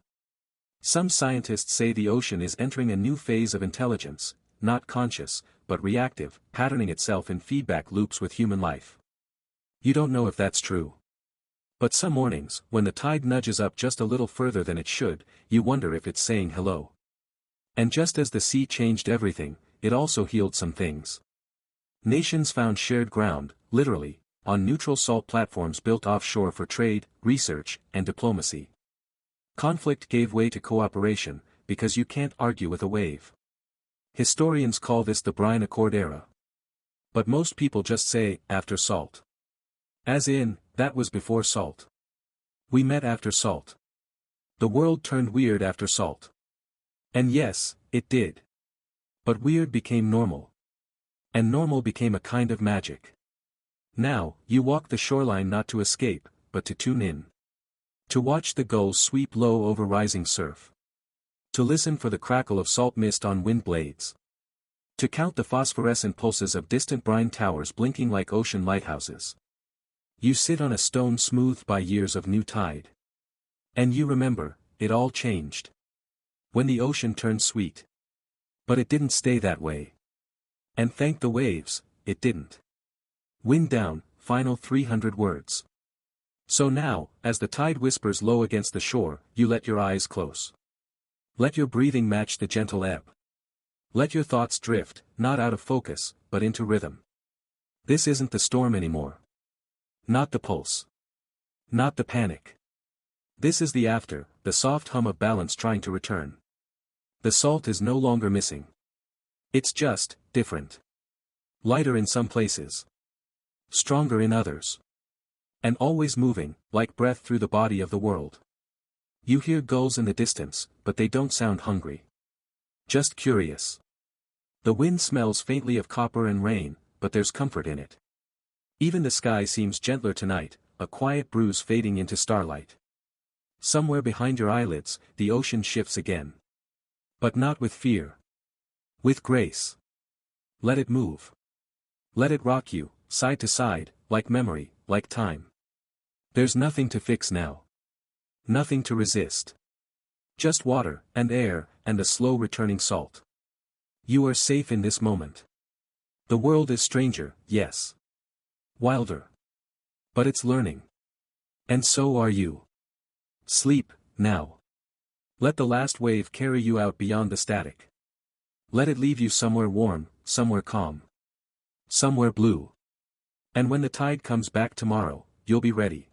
Some scientists say the ocean is entering a new phase of intelligence, not conscious, but reactive, patterning itself in feedback loops with human life. You don't know if that's true. But some mornings, when the tide nudges up just a little further than it should, you wonder if it's saying hello. And just as the sea changed everything, it also healed some things. Nations found shared ground, literally, on neutral salt platforms built offshore for trade, research, and diplomacy. Conflict gave way to cooperation, because you can't argue with a wave. Historians call this the Brine Accord era. But most people just say, after salt. As in, that was before salt. We met after salt. The world turned weird after salt. And yes, it did. But weird became normal. And normal became a kind of magic. Now, you walk the shoreline not to escape, but to tune in. To watch the gulls sweep low over rising surf. To listen for the crackle of salt mist on wind blades. To count the phosphorescent pulses of distant brine towers blinking like ocean lighthouses. You sit on a stone smoothed by years of new tide. And you remember, it all changed. When the ocean turned sweet. But it didn't stay that way. And thank the waves, it didn't. Wind down, final 300 words. So now, as the tide whispers low against the shore, you let your eyes close. Let your breathing match the gentle ebb. Let your thoughts drift, not out of focus, but into rhythm. This isn't the storm anymore. Not the pulse. Not the panic. This is the after, the soft hum of balance trying to return. The salt is no longer missing. It's just, different. Lighter in some places. Stronger in others. And always moving, like breath through the body of the world. You hear gulls in the distance, but they don't sound hungry. Just curious. The wind smells faintly of copper and rain, but there's comfort in it. Even the sky seems gentler tonight, a quiet bruise fading into starlight. Somewhere behind your eyelids, the ocean shifts again. But not with fear. With grace. Let it move. Let it rock you, side to side, like memory, like time. There's nothing to fix now. Nothing to resist. Just water, and air, and a slow returning salt. You are safe in this moment. The world is stranger, yes. Wilder. But it's learning. And so are you. Sleep, now. Let the last wave carry you out beyond the static. Let it leave you somewhere warm, somewhere calm. Somewhere blue. And when the tide comes back tomorrow, you'll be ready.